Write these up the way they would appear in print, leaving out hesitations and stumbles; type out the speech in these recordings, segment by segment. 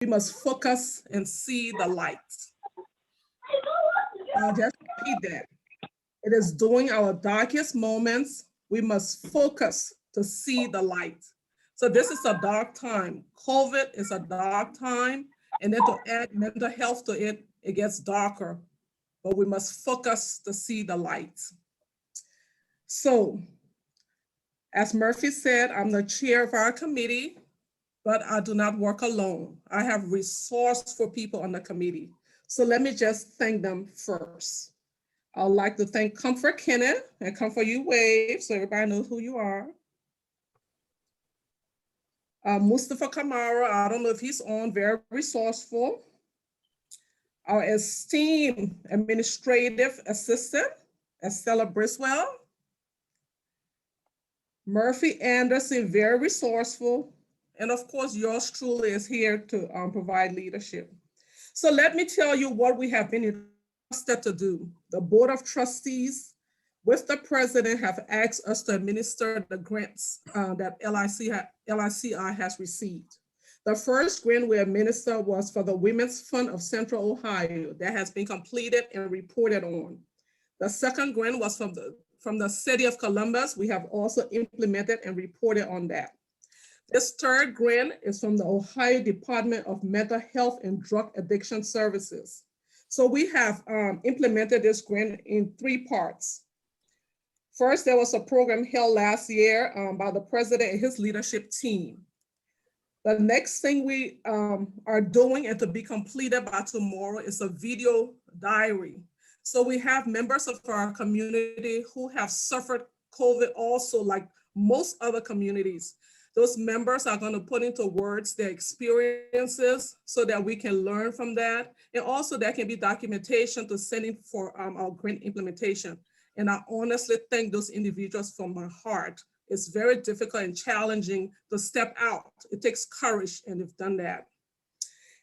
We must focus and see the light. I'll just repeat that. It is during our darkest moments, we must focus to see the light. So this is a dark time. COVID is a dark time. And then to add mental health to it, it gets darker. But we must focus to see the light. So, as Murphy said, I'm the chair of our committee, but I do not work alone. I have resourceful people on the committee. So let me just thank them first. I'd like to thank Comfort Kenneth and Comfort You Wave, so everybody knows who you are. Mustafa Kamara, I don't know if he's on, very resourceful. Our esteemed administrative assistant, Estella Briswell. Murphy Anderson, very resourceful. And of course, yours truly is here to provide leadership. So let me tell you what we have been entrusted to do. The Board of Trustees with the President have asked us to administer the grants that LICI has received. The first grant we administered was for the Women's Fund of Central Ohio that has been completed and reported on. The second grant was from the City of Columbus. We have also implemented and reported on that. This third grant is from the Ohio Department of Mental Health and Drug Addiction Services. So we have implemented this grant in 3 parts. First, there was a program held last year by the president and his leadership team. The next thing we are doing and to be completed by tomorrow is a video diary. So we have members of our community who have suffered COVID also, like most other communities. Those members are going to put into words their experiences so that we can learn from that. And also there can be documentation to send in for our grant implementation. And I honestly thank those individuals from my heart. It's very difficult and challenging to step out. It takes courage, and they've done that.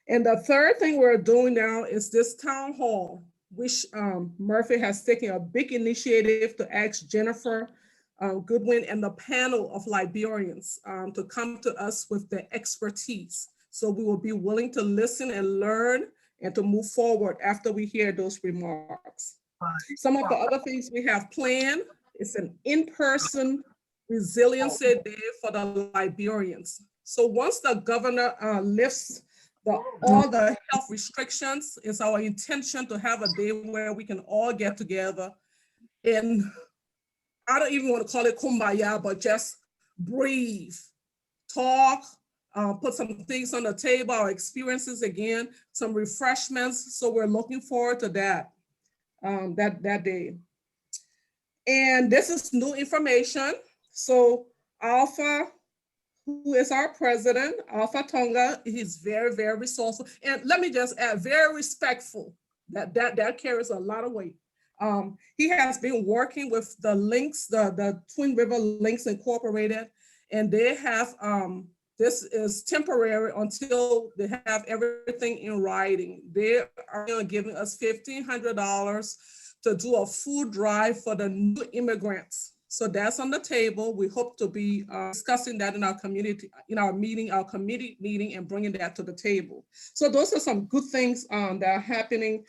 And the third thing we're doing now is this town hall, which Murphy has taken a big initiative to ask Jennifer Goodwin and the panel of Liberians to come to us with their expertise. So we will be willing to listen and learn and to move forward after we hear those remarks. Some of the other things we have planned is an in-person resiliency day for the Liberians. So once the governor lifts all the health restrictions, it's our intention to have a day where we can all get together and I don't even want to call it kumbaya, but just breathe, talk, put some things on the table, our experiences again, some refreshments. So we're looking forward to that, that day. And this is new information. So Alpha, who is our president, Alpha Tonga, he's very, very resourceful. And let me just add, very respectful. That carries a lot of weight. He has been working with the links, the Twin River Links Incorporated, and they have, this is temporary until they have everything in writing. They are giving us $1,500 to do a food drive for the new immigrants. So that's on the table. We hope to be discussing that in our community, in our meeting, our committee meeting, and bringing that to the table. So those are some good things that are happening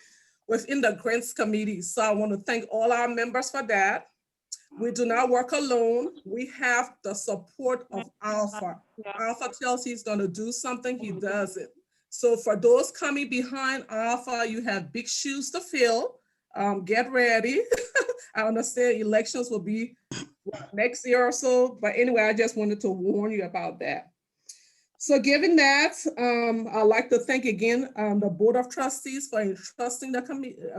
within the grants committee. So I want to thank all our members for that. We do not work alone. We have the support of Alpha. Alpha tells he's going to do something, he does it. So for those coming behind Alpha, you have big shoes to fill. Get ready. I understand elections will be next year or so, but anyway, I just wanted to warn you about that. So given that, I'd like to thank again the Board of Trustees for entrusting the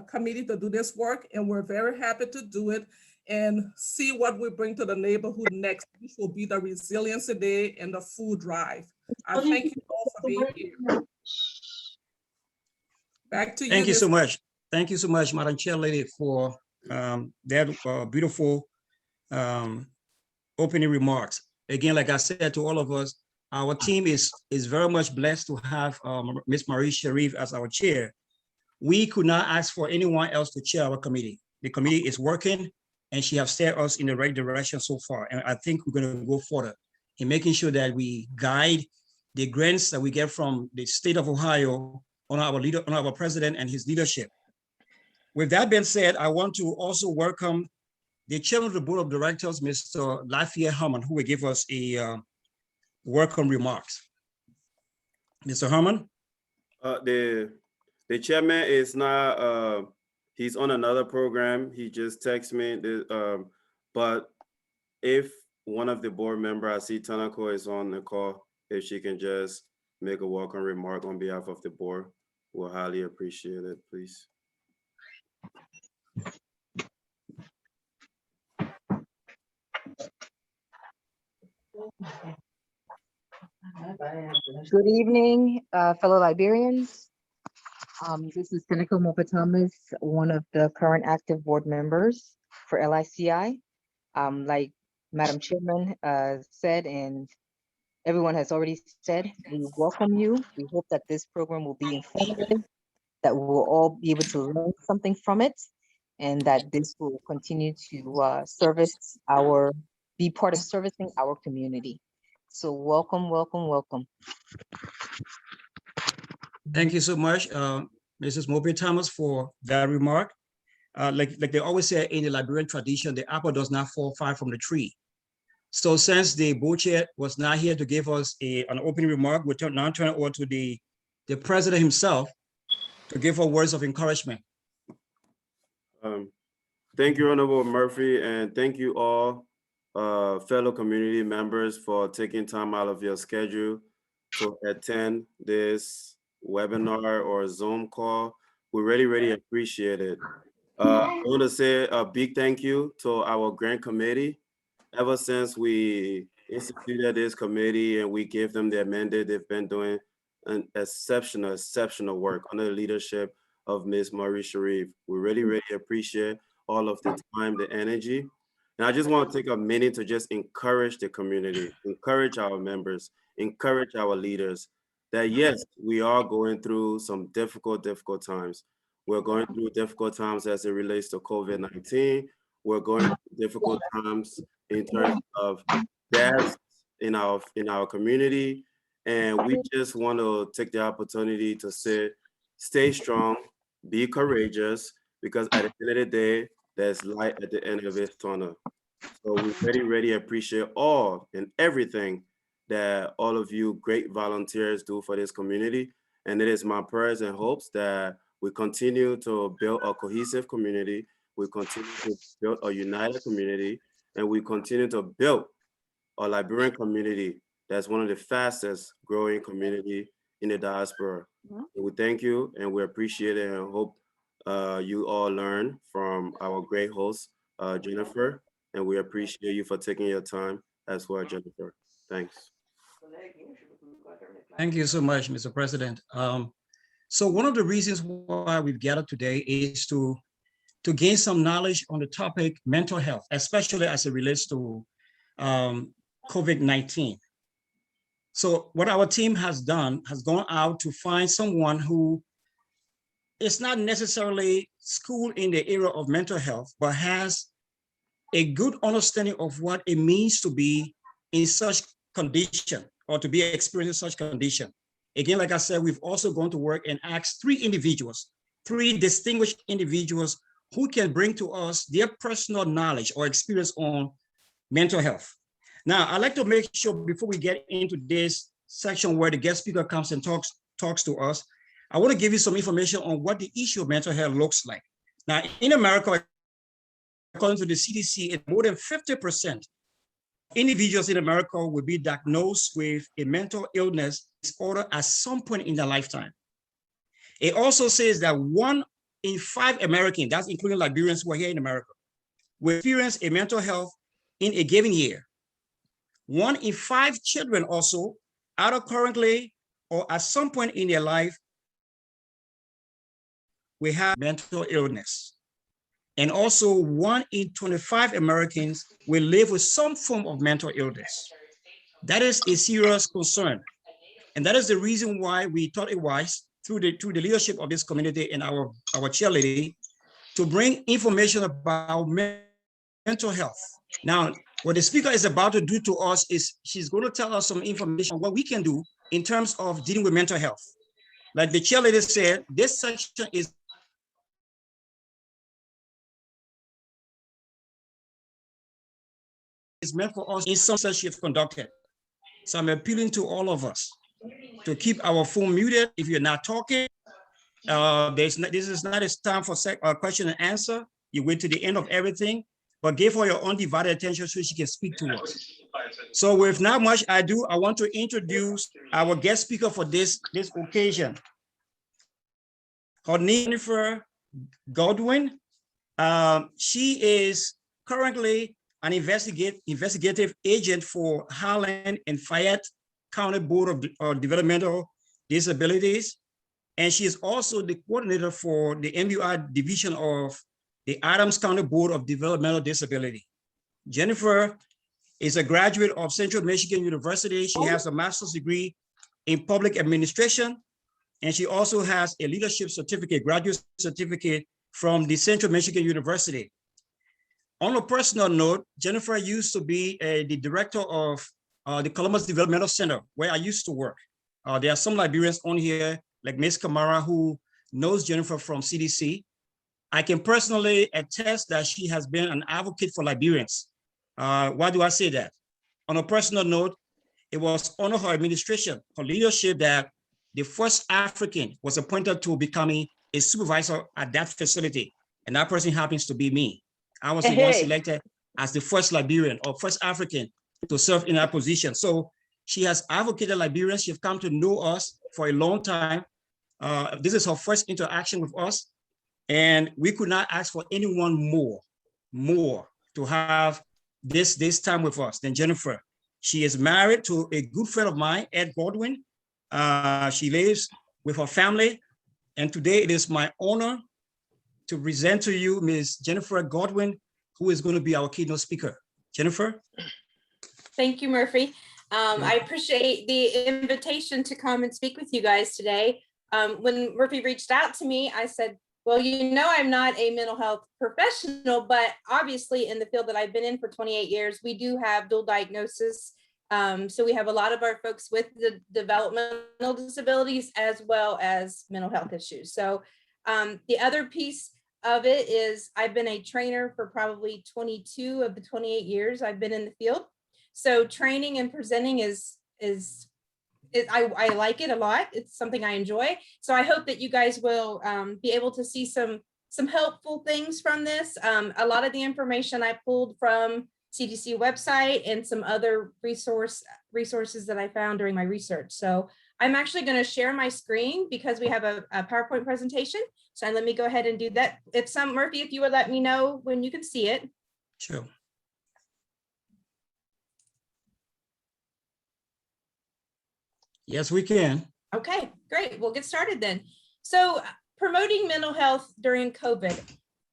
committee to do this work, and we're very happy to do it and see what we bring to the neighborhood next, which will be the Resiliency Day and the food drive. I thank you all for being here. Back to you. Thank you so much. Thank you so much, Madam Chair Lady, for that beautiful opening remarks. Again, like I said to all of us, our team is very much blessed to have Ms. Marie Sharif as our chair. We could not ask for anyone else to chair our committee. The committee is working, and she has steered us in the right direction so far. And I think we're going to go further in making sure that we guide the grants that we get from the state of Ohio on our president and his leadership. With that being said, I want to also welcome the chairman of the board of directors, Mr. LICI Herman, who will give us a welcome remarks. Mr. Herman? The chairman is not, he's on another program. He just texted me, but if one of the board members, I see Tanako is on the call, if she can just make a welcome remark on behalf of the board, we'll highly appreciate it, please. Good evening, fellow Liberians. This is Seneca Mopa Thomas, one of the current active board members for LICI. Like Madam Chairman said, and everyone has already said, we welcome you. We hope that this program will be informative, that we'll all be able to learn something from it, and that this will continue to be part of servicing our community. So welcome, welcome, welcome. Thank you so much, Mrs. Mope Thomas, for that remark. Like they always say in the Liberian tradition, the apple does not fall far from the tree. So since the board chair was not here to give us an opening remark, we'll now turn it over to the president himself to give her words of encouragement. Thank you, Honorable Murphy, and thank you all fellow community members for taking time out of your schedule to attend this webinar or Zoom call. We really appreciate it. I want to say a big thank you to our grant committee. Ever since we instituted this committee and we gave them their mandate, they've been doing an exceptional work under the leadership of Ms. Marie Sharif. We really appreciate all of the time, the energy. And I just want to take a minute to just encourage the community, encourage our members, encourage our leaders that yes, we are going through some difficult times. We're going through difficult times as it relates to COVID-19. We're going through difficult times in terms of deaths in our community. And we just want to take the opportunity to say, stay strong, be courageous, because at the end of the day, there's light at the end of this tunnel. So we really appreciate all and everything that all of you great volunteers do for this community. And it is my prayers and hopes that we continue to build a cohesive community, we continue to build a united community, and we continue to build a Liberian community that's one of the fastest growing community in the diaspora. We thank you and we appreciate it and hope you all learn from our great host, Jennifer, and we appreciate you for taking your time as well, Jennifer. Thanks. Thank you so much, Mr. President. So one of the reasons why we've gathered today is to gain some knowledge on the topic mental health, especially as it relates to COVID-19. So what our team has done has gone out to find someone who is not necessarily schooled in the area of mental health, but has a good understanding of what it means to be in such condition or to be experiencing such condition. Again, like I said, we've also gone to work and asked three distinguished individuals who can bring to us their personal knowledge or experience on mental health. Now, I'd like to make sure before we get into this section where the guest speaker comes and talks to us, I want to give you some information on what the issue of mental health looks like. Now, in America, according to the CDC, more than 50% individuals in America will be diagnosed with a mental illness disorder at some point in their lifetime. It also says that 1 in 5 Americans, that's including Liberians who are here in America, will experience a mental health in a given year. 1 in 5 children also, either currently or at some point in their life, will have mental illness. And also 1 in 25 Americans will live with some form of mental illness. That is a serious concern. And that is the reason why we thought it wise, through the leadership of this community and our chairlady, to bring information about mental health. Now, what the speaker is about to do to us is she's going to tell us some information on what we can do in terms of dealing with mental health. Like the chairlady said, this section is meant for us in some such you've conducted. So I'm appealing to all of us to keep our phone muted if you're not talking. This is not a time for question and answer. You wait to the end of everything, but give her your undivided attention so she can speak to us. So with not much ado, I want to introduce our guest speaker for this occasion. Her name is Jennifer Godwin. She is currently an investigative agent for Harlan and Fayette County Board of Developmental Disabilities. And she is also the coordinator for the MUI division of the Adams County Board of Developmental Disability. Jennifer is a graduate of Central Michigan University. She has a master's degree in public administration, and she also has a leadership certificate, graduate certificate from the Central Michigan University. On a personal note, Jennifer used to be the director of the Columbus Developmental Center, where I used to work. There are some Liberians on here, like Ms. Kamara, who knows Jennifer from CDC. I can personally attest that she has been an advocate for Liberians. Why do I say that? On a personal note, it was under her administration, her leadership, that the first African was appointed to becoming a supervisor at that facility. And that person happens to be me. I was the one selected as the first Liberian or first African to serve in that position. So she has advocated Liberians. She's come to know us for a long time. This is her first interaction with us. And we could not ask for anyone more to have this time with us than Jennifer. She is married to a good friend of mine, Ed Godwin. She lives with her family. And today it is my honor to present to you Ms. Jennifer Godwin, who is going to be our keynote speaker. Jennifer? Thank you, Murphy. I appreciate the invitation to come and speak with you guys today. When Murphy reached out to me, I said, well, you know, I'm not a mental health professional, but obviously in the field that I've been in for 28 years, we do have dual diagnosis. So we have a lot of our folks with the developmental disabilities as well as mental health issues. So the other piece of it is I've been a trainer for probably 22 of the 28 years I've been in the field. So training and presenting I like it a lot. It's something I enjoy. So I hope that you guys will be able to see some helpful things from this. A lot of the information I pulled from CDC website and some other resources that I found during my research. So I'm actually going to share my screen because we have a PowerPoint presentation. So let me go ahead and do that. Murphy, if you would let me know when you can see it. Sure. Yes, we can. Okay, great. We'll get started then. So promoting mental health during COVID.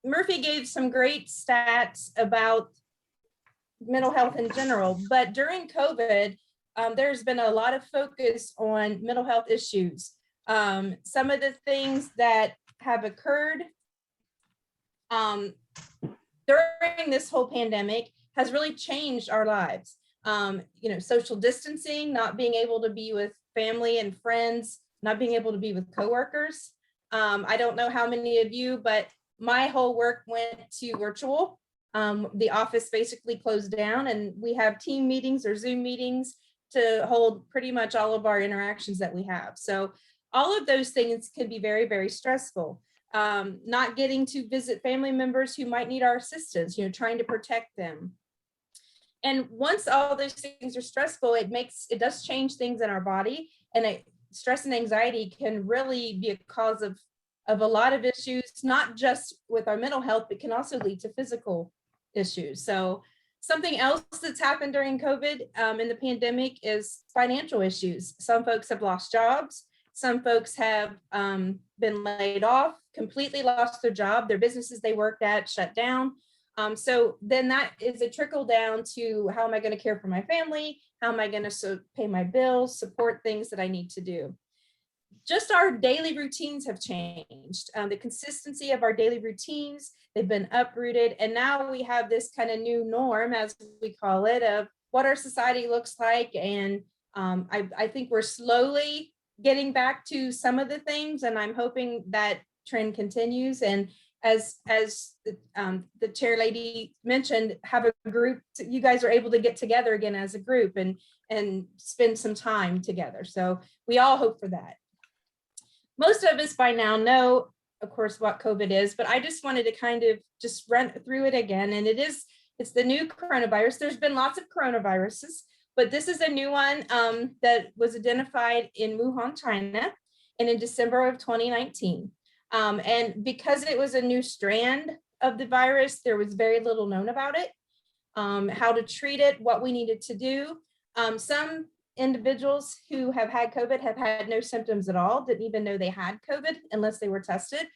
Murphy gave some great stats about mental health in general, but during COVID, there's been a lot of focus on mental health issues. Some of the things that have occurred during this whole pandemic has really changed our lives. Social distancing, not being able to be with family and friends, not being able to be with coworkers. I don't know how many of you, but my whole work went to virtual. The office basically closed down and we have team meetings or Zoom meetings to hold pretty much all of our interactions that we have. So all of those things can be very, very stressful. Not getting to visit family members who might need our assistance, trying to protect them. And once all those things are stressful, it does change things in our body, and stress and anxiety can really be a cause of a lot of issues, not just with our mental health, but can also lead to physical issues. So something else that's happened during COVID in the pandemic is financial issues. Some folks have lost jobs. Some folks have been laid off, completely lost their job. Their businesses they worked at shut down. So then that is a trickle down to how am I going to care for my family? How am I going to pay my bills, support things that I need to do? Just our daily routines have changed. The consistency of our daily routines, they've been uprooted. And now we have this kind of new norm, as we call it, of what our society looks like and I think we're slowly getting back to some of the things, and I'm hoping that trend continues. And as the chair lady mentioned, have a group, you guys are able to get together again as a group and spend some time together. So we all hope for that. Most of us by now know, of course, what COVID is, but I just wanted to kind of just run through it again. And it's the new coronavirus. There's been lots of coronaviruses, but this is a new one that was identified in Wuhan, China, and in December of 2019. And because it was a new strand of the virus, there was very little known about it, how to treat it, what we needed to do. Some individuals who have had COVID have had no symptoms at all, didn't even know they had COVID unless they were tested.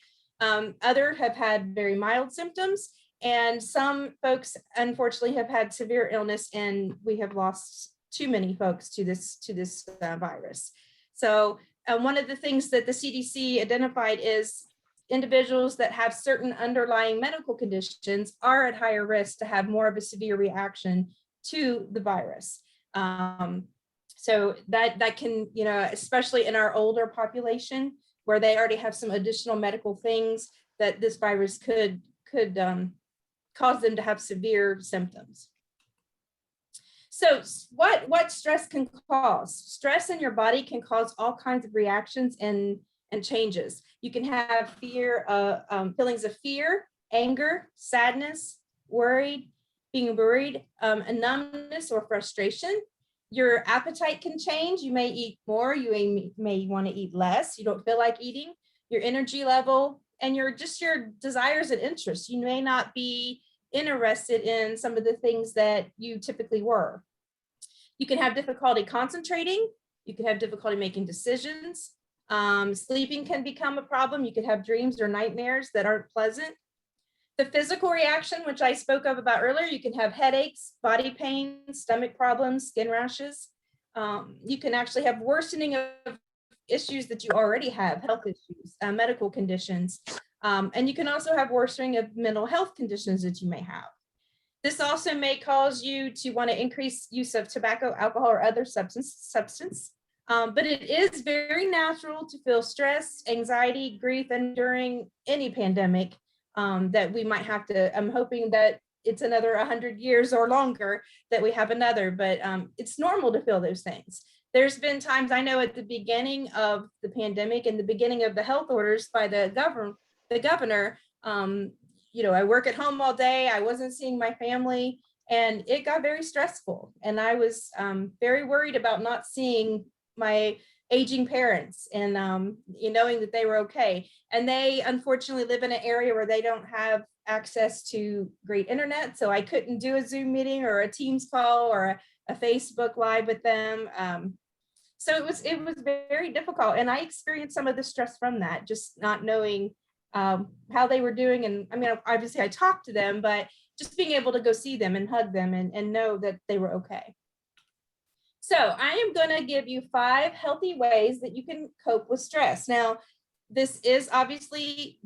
Others have had very mild symptoms, and some folks unfortunately have had severe illness, and we have lost too many folks to this virus. So one of the things that the CDC identified is individuals that have certain underlying medical conditions are at higher risk to have more of a severe reaction to the virus. So that can, especially in our older population, where they already have some additional medical things, that this virus could cause them to have severe symptoms. So what stress can cause? Stress in your body can cause all kinds of reactions and changes. You can have feelings of fear, anger, sadness, being worried, a numbness or frustration. Your appetite can change. You may eat more, you may want to eat less. You don't feel like eating. Your energy level and your desires and interests. You may not be interested in some of the things that you typically were. You can have difficulty concentrating. You can have difficulty making decisions. Sleeping can become a problem. You could have dreams or nightmares that aren't pleasant. The physical reaction, which I spoke of about earlier, you can have headaches, body pain, stomach problems, skin rashes. You can actually have worsening of issues that you already have, health issues, medical conditions. And you can also have worsening of mental health conditions that you may have. This also may cause you to want to increase use of tobacco, alcohol, or other substance. But it is very natural to feel stress, anxiety, grief, and during any pandemic that we might have to. I'm hoping that it's another 100 years or longer that we have another, but it's normal to feel those things. There's been times, I know at the beginning of the pandemic and the beginning of the health orders by the governor, I work at home all day. I wasn't seeing my family, and it got very stressful. And I was very worried about not seeing my aging parents and knowing that they were okay. And they unfortunately live in an area where they don't have access to great internet. So I couldn't do a Zoom meeting or a Teams call or a Facebook Live with them. So it was very difficult. And I experienced some of the stress from that, just not knowing how they were doing. And I mean, obviously I talked to them, but just being able to go see them and hug them and know that they were okay. So I am going to give you 5 healthy ways that you can cope with stress. Now, this is obviously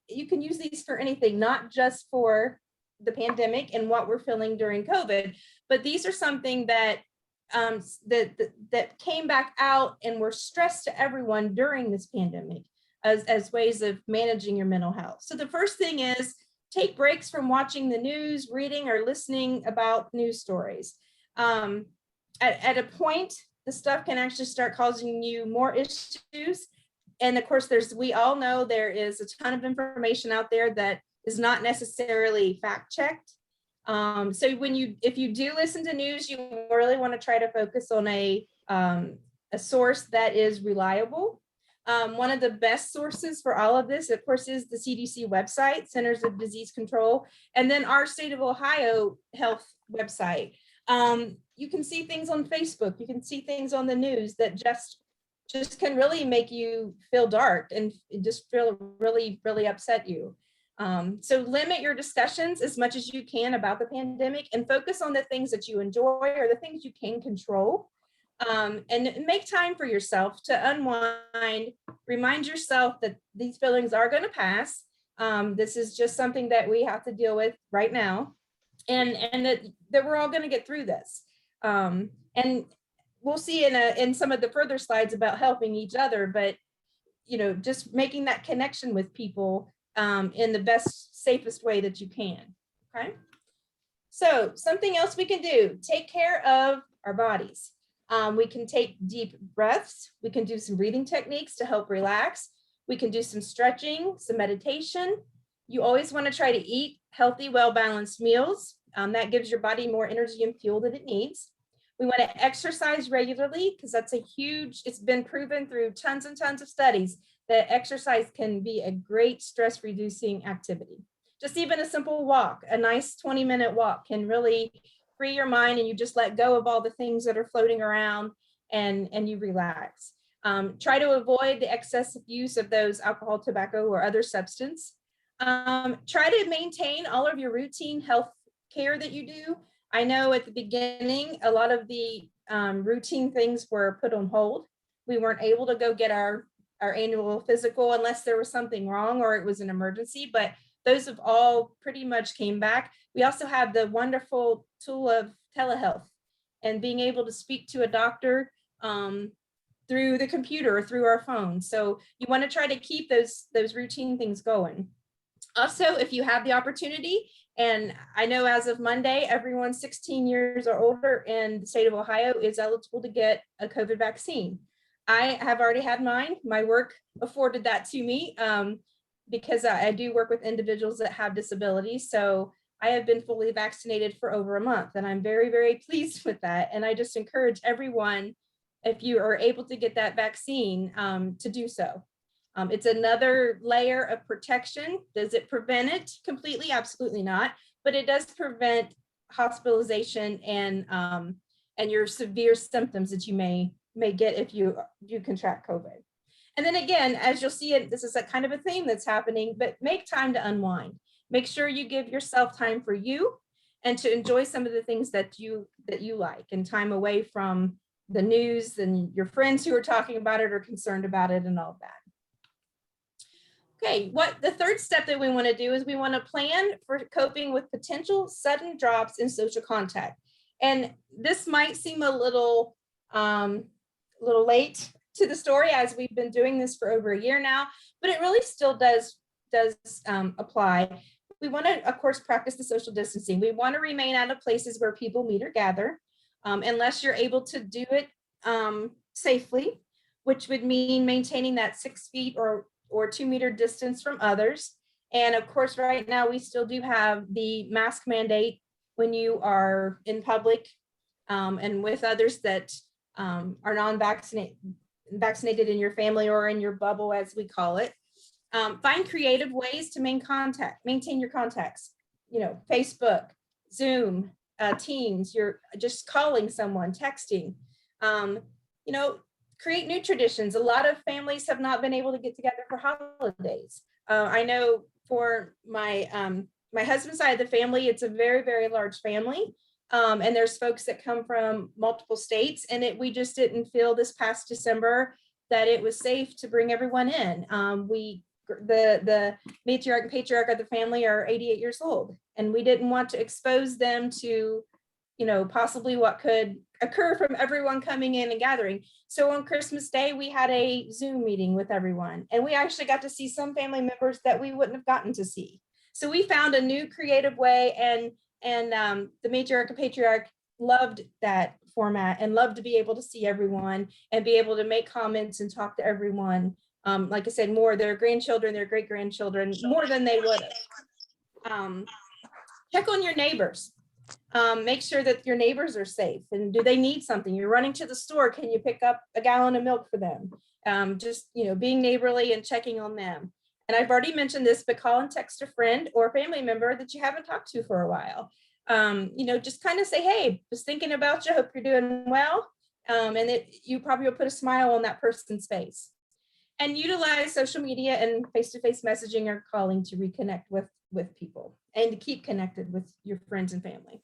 you can use these for anything, not just for the pandemic and what we're feeling during COVID, but these are something that that came back out and were stressed to everyone during this pandemic as ways of managing your mental health. So the first thing is take breaks from watching the news, reading, or listening about news stories. At a point, the stuff can actually start causing you more issues. And of course, we all know there is a ton of information out there that is not necessarily fact checked. So if you do listen to news, you really want to try to focus on a source that is reliable. One of the best sources for all of this, of course, is the CDC website, Centers of Disease Control, and then our state of Ohio health website. You can see things on Facebook, you can see things on the news that just can really make you feel dark and just feel really, really upset you. So limit your discussions as much as you can about the pandemic and focus on the things that you enjoy or the things you can control. And make time for yourself to unwind. Remind yourself that these feelings are going to pass. This is just something that we have to deal with right now, and that we're all going to get through this. And we'll see in some of the further slides about helping each other, but just making that connection with people in the best, safest way that you can. Okay. So something else we can do, take care of our bodies. We can take deep breaths. We can do some breathing techniques to help relax. We can do some stretching, some meditation. You always want to try to eat healthy, well-balanced meals. That gives your body more energy and fuel that it needs. We want to exercise regularly because that's it's been proven through tons and tons of studies that exercise can be a great stress reducing activity. Just even a simple walk, a nice 20-minute walk can really free your mind, and you just let go of all the things that are floating around and you relax. Try to avoid the excessive use of those alcohol, tobacco, or other substance. Try to maintain all of your routine health care that you do. I know at the beginning, a lot of the routine things were put on hold. We weren't able to go get our annual physical unless there was something wrong or it was an emergency, but those have all pretty much came back. We also have the wonderful tool of telehealth and being able to speak to a doctor through the computer or through our phone. So you want to try to keep those routine things going. Also, if you have the opportunity, and I know as of Monday, everyone 16 years or older in the state of Ohio is eligible to get a COVID vaccine. I have already had mine. My work afforded that to me because I do work with individuals that have disabilities. So I have been fully vaccinated for over a month, and I'm very, very pleased with that. And I just encourage everyone, if you are able to get that vaccine, to do so. It's another layer of protection. Does it prevent it completely? Absolutely not. But it does prevent hospitalization and your severe symptoms that you may get if you contract COVID. And then again, as you'll see, this is a kind of a theme that's happening, but make time to unwind. Make sure you give yourself time for you and to enjoy some of the things that you like, and time away from the news and your friends who are talking about it or concerned about it and all of that. Okay, what the third step that we want to do is we want to plan for coping with potential sudden drops in social contact. And this might seem a little late to the story, as we've been doing this for over a year now, but it really still does apply. We want to, of course, practice the social distancing. We want to remain out of places where people meet or gather, unless you're able to do it safely, which would mean maintaining that 6 feet or 2 meter distance from others. And of course, right now, we still do have the mask mandate when you are in public and with others that are vaccinated in your family or in your bubble, as we call it. Find creative ways to maintain your contacts, Facebook, Zoom, Teams, you're just calling someone, texting, create new traditions. A lot of families have not been able to get together for holidays. I know for my husband's side of the family, it's a very, very large family. And there's folks that come from multiple states, and we just didn't feel this past December that it was safe to bring everyone in. The matriarch and patriarch of the family are 88 years old, and we didn't want to expose them to, possibly what could occur from everyone coming in and gathering. So on Christmas Day, we had a Zoom meeting with everyone, and we actually got to see some family members that we wouldn't have gotten to see. So we found a new creative way, and the matriarch and patriarch loved that format and loved to be able to see everyone and be able to make comments and talk to everyone. Like I said, more their grandchildren, their great grandchildren, more than they would have. Check on your neighbors. Make sure that your neighbors are safe, and do they need something? You're running to the store, can you pick up a gallon of milk for them? Just being neighborly and checking on them. And I've already mentioned this, but call and text a friend or a family member that you haven't talked to for a while. Just kind of say, hey, just thinking about you, hope you're doing well. And you probably will put a smile on that person's face. And utilize social media and face-to-face messaging or calling to reconnect with people and to keep connected with your friends and family.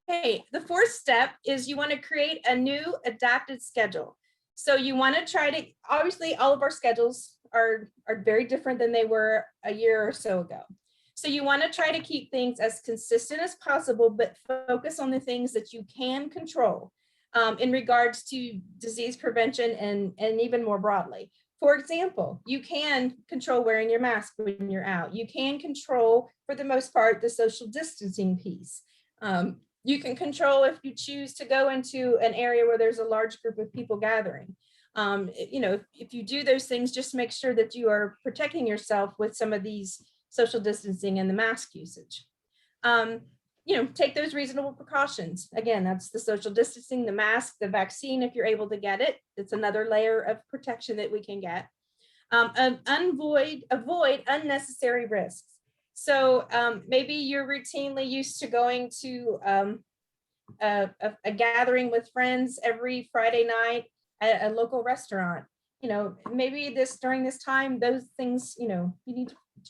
Okay, the fourth step is you want to create a new adapted schedule. So you want to try to, obviously all of our schedules are very different than they were a year or so ago. So you want to try to keep things as consistent as possible, but focus on the things that you can control in regards to disease prevention and even more broadly. For example, you can control wearing your mask when you're out. You can control, for the most part, the social distancing piece. You can control if you choose to go into an area where there's a large group of people gathering. You know, if you do those things, just make sure that you are protecting yourself with some of these social distancing and the mask usage. You know, take those reasonable precautions. Again, that's the social distancing, the mask, the vaccine, if you're able to get it. It's another layer of protection that we can get. Avoid unnecessary risks. So maybe you're routinely used to going to a gathering with friends every Friday night at a local restaurant. You know, maybe during this time, those things, you know, you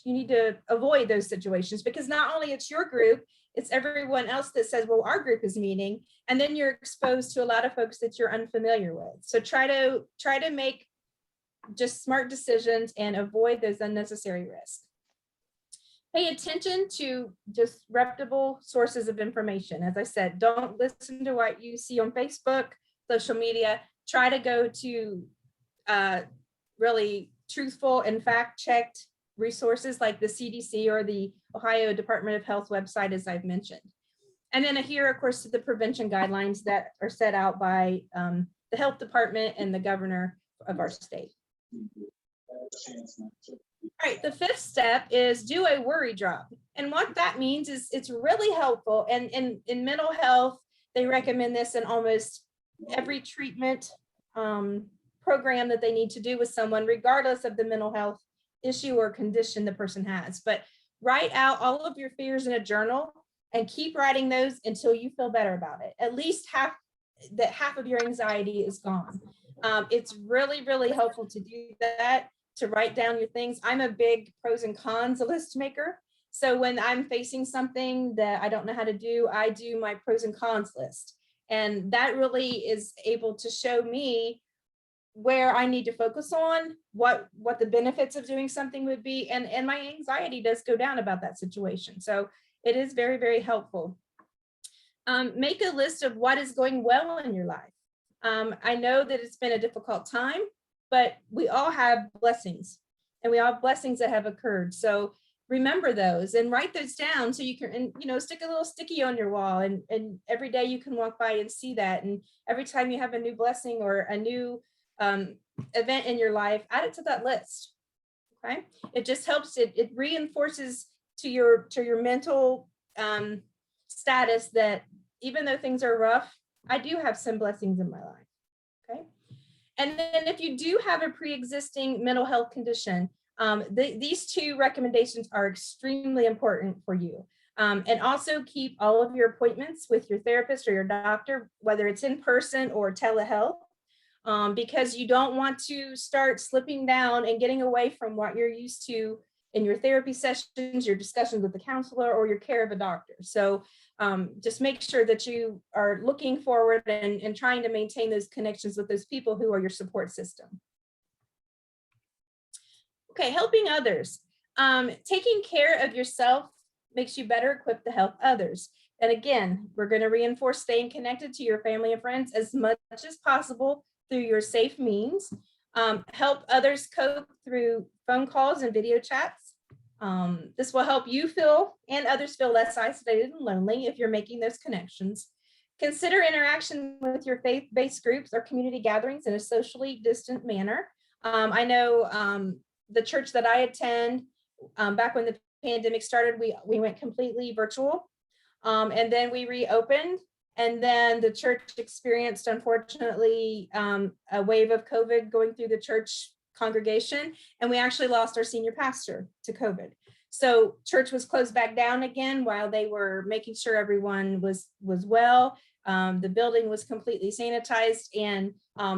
need to avoid those situations, because not only it's your group, it's everyone else that says, well, our group is meeting, and then you're exposed to a lot of folks that you're unfamiliar with. So try to make just smart decisions and avoid those unnecessary risks. Pay attention to just reputable sources of information. As I said, don't listen to what you see on Facebook, social media. Try to go to really truthful and fact-checked resources like the CDC or the Ohio Department of Health website, as I've mentioned. And then adhere, of course, to the prevention guidelines that are set out by the health department and the governor of our state. All right, the fifth step is do a worry drop. And what that means is it's really helpful. And in mental health, they recommend this in almost every treatment program that they need to do with someone, regardless of the mental health issue or condition the person has. But write out all of your fears in a journal and keep writing those until you feel better about it. At least half of your anxiety is gone. It's really, really helpful to do that, to write down your things. I'm a big pros and cons list maker. So when I'm facing something that I don't know how to do, I do my pros and cons list. And that really is able to show me where I need to focus on, what the benefits of doing something would be, and my anxiety does go down about that situation. So it is very, very helpful. Make a list of what is going well in your life. I know that it's been a difficult time, but we all have blessings, and we all have blessings that have occurred. So remember those and write those down so you can, and, you know, stick a little sticky on your wall, and every day you can walk by and see that. And every time you have a new blessing or a new event in your life, add it to that list. Okay, it just helps, it reinforces to your mental status that even though things are rough, I do have some blessings in my life. Okay, and then if you do have a pre-existing mental health condition, these two recommendations are extremely important for you. And also keep all of your appointments with your therapist or your doctor, whether it's in person or telehealth, because you don't want to start slipping down and getting away from what you're used to in your therapy sessions, your discussions with the counselor, or your care of a doctor. So just make sure that you are looking forward and trying to maintain those connections with those people who are your support system. Okay, helping others. Taking care of yourself makes you better equipped to help others. And again, we're going to reinforce staying connected to your family and friends as much as possible through your safe means. Help others cope through phone calls and video chats. This will help you feel and others feel less isolated and lonely if you're making those connections. Consider interaction with your faith-based groups or community gatherings in a socially distant manner. I know the church that I attend, back when the pandemic started, we went completely virtual, and then we reopened, and then the church experienced, unfortunately, a wave of COVID going through the church congregation, and we actually lost our senior pastor to COVID. So church was closed back down again while they were making sure everyone was well. The building was completely sanitized, and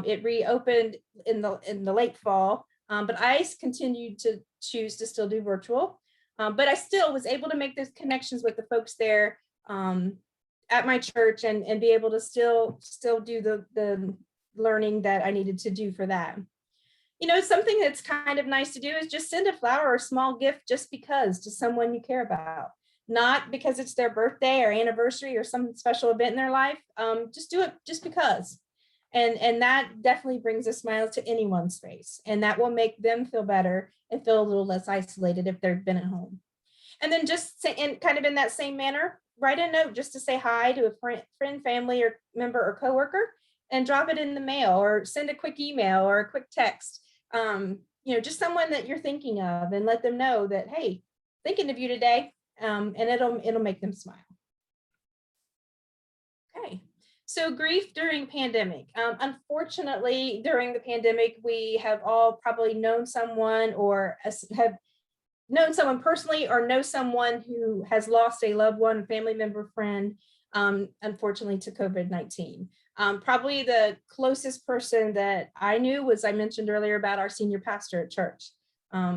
it reopened in the late fall. But I continued to choose to still do virtual, but I still was able to make those connections with the folks there at my church, and be able to still do the learning that I needed to do for that. You know, something that's kind of nice to do is just send a flower or a small gift just because to someone you care about, not because it's their birthday or anniversary or some special event in their life. Just do it just because. And that definitely brings a smile to anyone's face, and that will make them feel better and feel a little less isolated if they've been at home. And then just say, in kind of in that same manner, write a note just to say hi to a friend, family, or member or coworker, and drop it in the mail or send a quick email or a quick text. You know, just someone that you're thinking of, and let them know that, hey, thinking of you today, and it'll make them smile. Okay. So grief during pandemic. Unfortunately, during the pandemic, we have all probably known someone or have known someone personally or know someone who has lost a loved one, family member, friend, unfortunately to COVID-19. Probably the closest person that I knew was, I mentioned earlier about our senior pastor at church.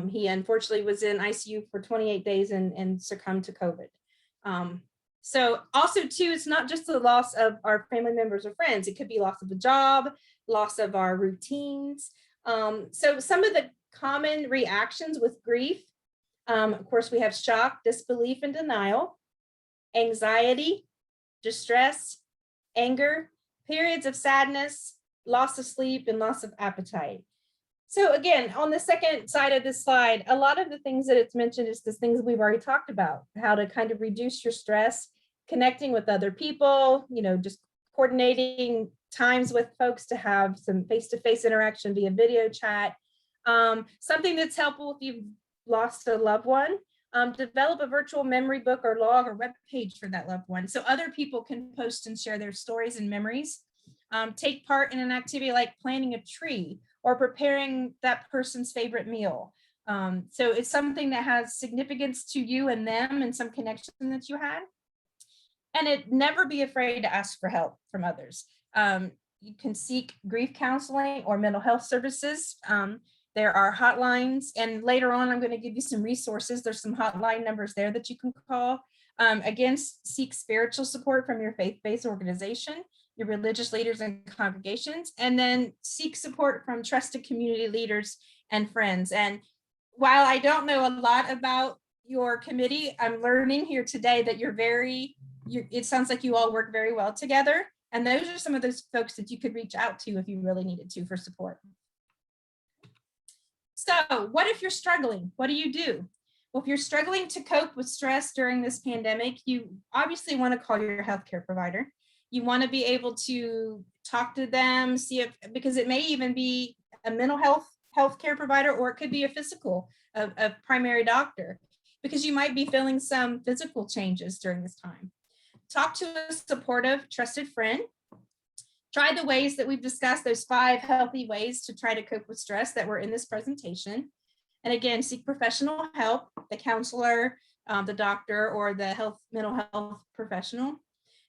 He unfortunately was in ICU for 28 days and succumbed to COVID. So also too, it's not just the loss of our family members or friends. It could be loss of a job, loss of our routines. So some of the common reactions with grief, of course, we have shock, disbelief, and denial, anxiety, distress, anger, periods of sadness, loss of sleep, and loss of appetite. So again, on the second side of this slide, a lot of the things that it's mentioned is the things we've already talked about, how to kind of reduce your stress, connecting with other people, you know, just coordinating times with folks to have some face-to-face interaction via video chat. Something that's helpful if you've lost a loved one, develop a virtual memory book or log or web page for that loved one, so other people can post and share their stories and memories. Take part in an activity like planting a tree or preparing that person's favorite meal. So it's something that has significance to you and them and some connection that you had. And never be afraid to ask for help from others. You can seek grief counseling or mental health services. There are hotlines, and later on, I'm going to give you some resources. There's some hotline numbers there that you can call. Again, seek spiritual support from your faith-based organization, your religious leaders and congregations, and then seek support from trusted community leaders and friends. And while I don't know a lot about your committee, I'm learning here today that it sounds like you all work very well together. And those are some of those folks that you could reach out to if you really needed to for support. So what if you're struggling? What do you do? Well, if you're struggling to cope with stress during this pandemic, you obviously want to call your healthcare provider. You want to be able to talk to them, see if, because it may even be a mental healthcare provider, or it could be a physical, a primary doctor, because you might be feeling some physical changes during this time. Talk to a supportive, trusted friend. Try the ways that we've discussed, those 5 healthy ways to try to cope with stress that were in this presentation. And again, seek professional help, the counselor, the doctor, or the mental health professional.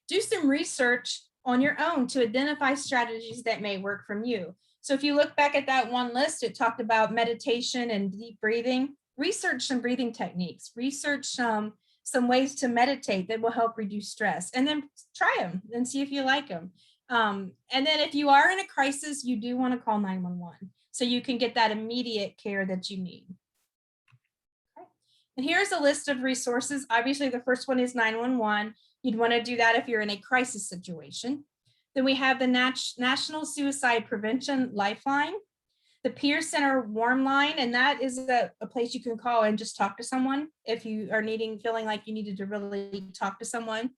Do some research on your own to identify strategies that may work from you. So if you look back at that one list, it talked about meditation and deep breathing. Research some breathing techniques, research some ways to meditate that will help reduce stress, and then try them and see if you like them. And then if you are in a crisis, you do want to call 911 so you can get that immediate care that you need. Okay. And here's a list of resources. Obviously, the first one is 911. You'd want to do that if you're in a crisis situation. Then we have the National Suicide Prevention Lifeline, the Peer Center Warm Line, and that is a place you can call and just talk to someone if you are feeling like you needed to really talk to someone.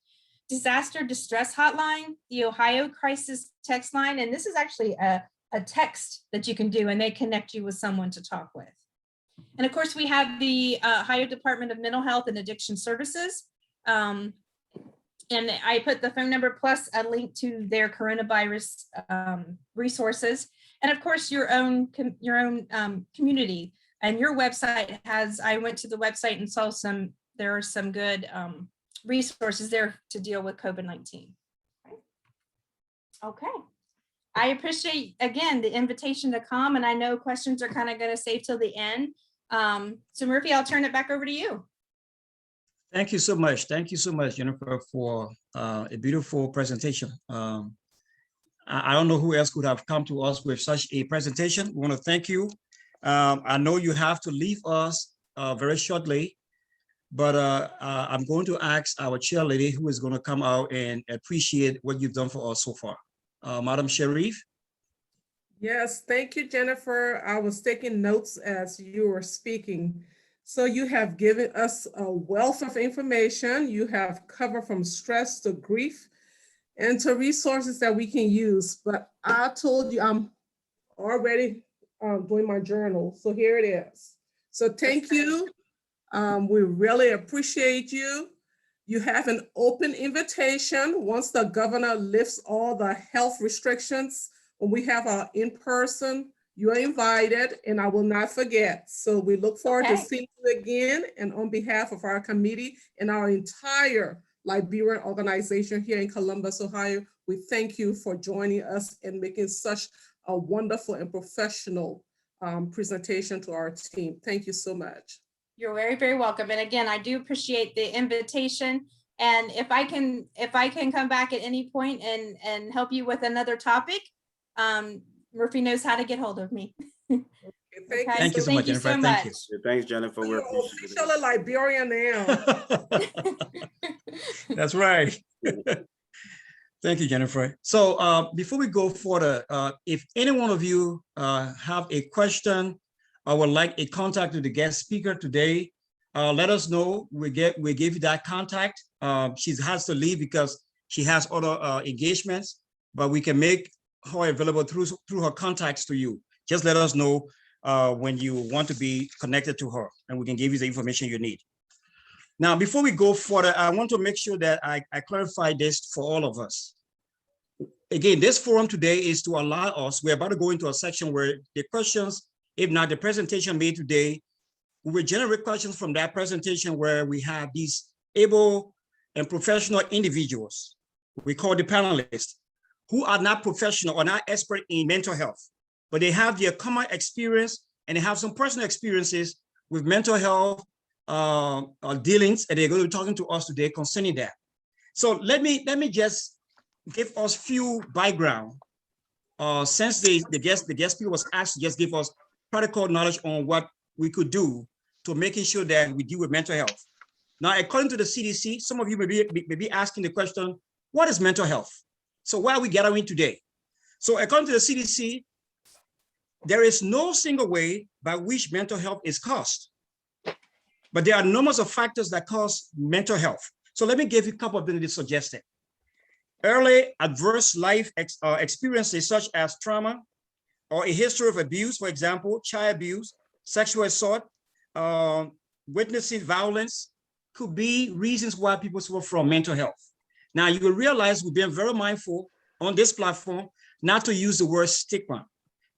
Disaster Distress Hotline, the Ohio Crisis Text Line, and this is actually a text that you can do, and they connect you with someone to talk with. And of course, we have the Ohio Department of Mental Health and Addiction Services. And I put the phone number plus a link to their coronavirus resources. And of course, your own community, and your website has, I went to the website and saw there are some good resources there to deal with COVID-19. Okay. I appreciate, again, the invitation to come, and I know questions are kind of going to save till the end. So Murphy, I'll turn it back over to you. Thank you so much. Thank you so much, Jennifer, for a beautiful presentation. I don't know who else could have come to us with such a presentation. We want to thank you. I know you have to leave us very shortly, but I'm going to ask our chair lady who is going to come out and appreciate what you've done for us so far. Madam Sharif. Yes, thank you, Jennifer. I was taking notes as you were speaking. So you have given us a wealth of information. You have covered from stress to grief and to resources that we can use. But I told you I'm already doing my journal. So here it is. So thank you. We really appreciate you. You have an open invitation once the governor lifts all the health restrictions. When we have our in-person, you are invited, and I will not forget. So we look forward to seeing you again. And on behalf of our committee and our entire Liberian organization here in Columbus, Ohio, we thank you for joining us and making such a wonderful and professional presentation to our team. Thank you so much. You're very, very welcome. And again, I do appreciate the invitation. And if I can come back at any point and help you with another topic, Murphy knows how to get hold of me. Okay, thank you so much, Jennifer. Thank you. Thanks, Jennifer. We You're appreciate it. officially Liberian now. That's right. Thank you, Jennifer. So before we go further, if any one of you have a question or would like a contact with the guest speaker today, let us know. We give you that contact. She has to leave because she has other engagements, but we can make her available through her contacts to you. Just let us know when you want to be connected to her, and we can give you the information you need. Now, before we go further, I want to make sure that I clarify this for all of us. Again, this forum today is to allow us, we're about to go into a section where the questions, if not the presentation made today, we will generate questions from that presentation where we have these able and professional individuals, we call the panelists, who are not professional or not expert in mental health, but they have their common experience and they have some personal experiences with mental health dealings, and they're going to be talking to us today concerning that. So let me just give us few background. Since the guest speaker was asked to just give us practical knowledge on what we could do to making sure that we deal with mental health. Now, according to the CDC, some of you may be asking the question, what is mental health? So why are we gathering today? So according to the CDC, there is no single way by which mental health is caused, but there are numbers of factors that cause mental health. So let me give you a couple of them that suggested. Early adverse life experiences such as trauma or a history of abuse, for example, child abuse, sexual assault, witnessing violence could be reasons why people suffer from mental health. Now, you will realize we've been very mindful on this platform not to use the word stigma,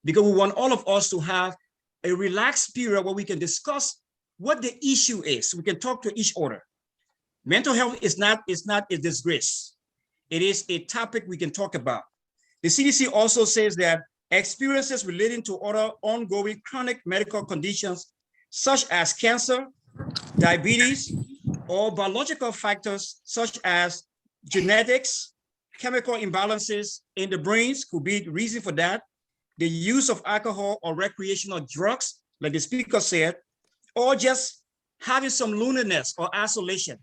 because we want all of us to have a relaxed period where we can discuss what the issue is. We can talk to each other. Mental health is not a disgrace. It is a topic we can talk about. The CDC also says that experiences relating to other ongoing chronic medical conditions, such as cancer, diabetes, or biological factors such as genetics, chemical imbalances in the brains could be the reason for that. The use of alcohol or recreational drugs, like the speaker said, or just having some loneliness or isolation.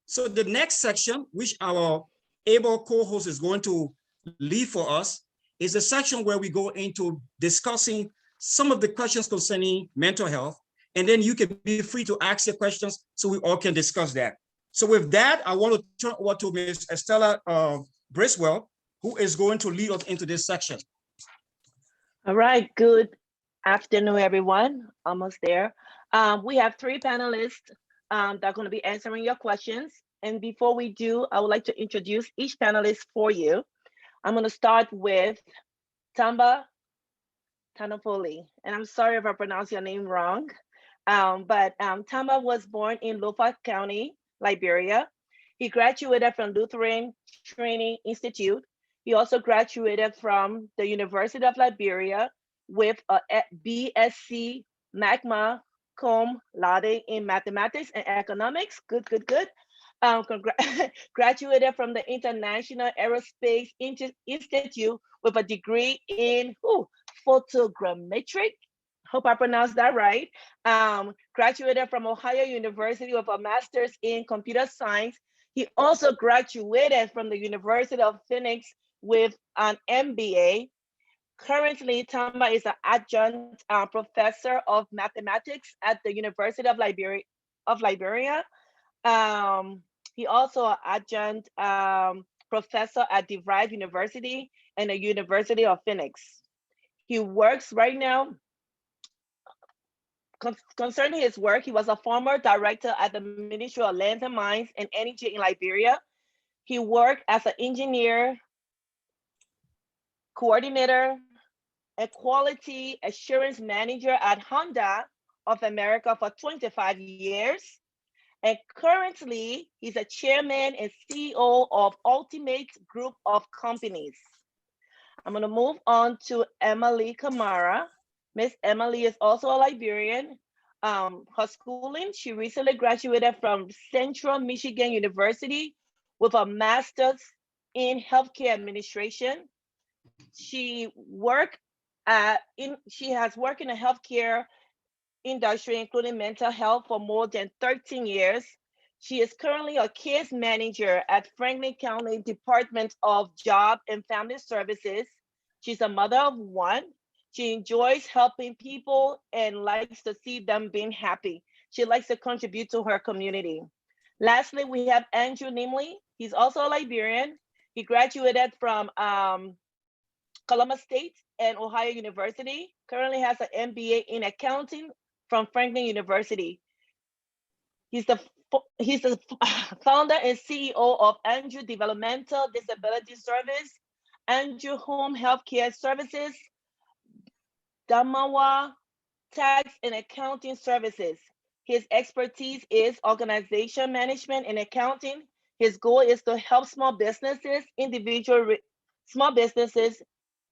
So the next section, which our able co-host is going to lead for us, is a section where we go into discussing some of the questions concerning mental health, and then you can be free to ask your questions so we all can discuss that. So with that, I want to turn over to Ms. Estella Briswell, who is going to lead us into this section. All right, good afternoon, everyone. Almost there. We have three panelists that are going to be answering your questions. And before we do, I would like to introduce each panelist for you. I'm going to start with Tamba Tanafoli, and I'm sorry if I pronounce your name wrong, but Tamba was born in Lofa County, Liberia. He graduated from Lutheran Training Institute. He also graduated from the University of Liberia with a BSc magna cum laude in mathematics and economics. Good. Graduated from the International Aerospace Institute with a degree in photogrammetric hope I pronounced that right. Graduated from Ohio University with a master's in computer science. He also graduated from the University of Phoenix with an MBA. Currently, Tamba is an adjunct professor of mathematics at the University of Liberia. He also an adjunct professor at DeVry University and the University of Phoenix. He works right now. Concerning his work, he was a former director at the Ministry of Lands and Mines and Energy in Liberia. He worked as an engineer, coordinator, and quality assurance manager at Honda of America for 25 years. And currently, he's a chairman and CEO of Ultimate Group of Companies. I'm gonna move on to Emily Kamara. Miss Emily is also a Liberian. Her schooling, she recently graduated from Central Michigan University with a master's in healthcare administration. She has worked in the healthcare industry, including mental health, for more than 13 years. She is currently a case manager at Franklin County Department of Job and Family Services. She's a mother of one. She enjoys helping people and likes to see them being happy. She likes to contribute to her community. Lastly, we have Andrew Nimley. He's also a Liberian. He graduated from Columbus State and Ohio University. Currently has an MBA in accounting from Franklin University. He's the founder and CEO of Andrew Developmental Disability Service, Andrew Home Healthcare Services, Damawa Tax and Accounting Services. His expertise is organization management and accounting. His goal is to help small businesses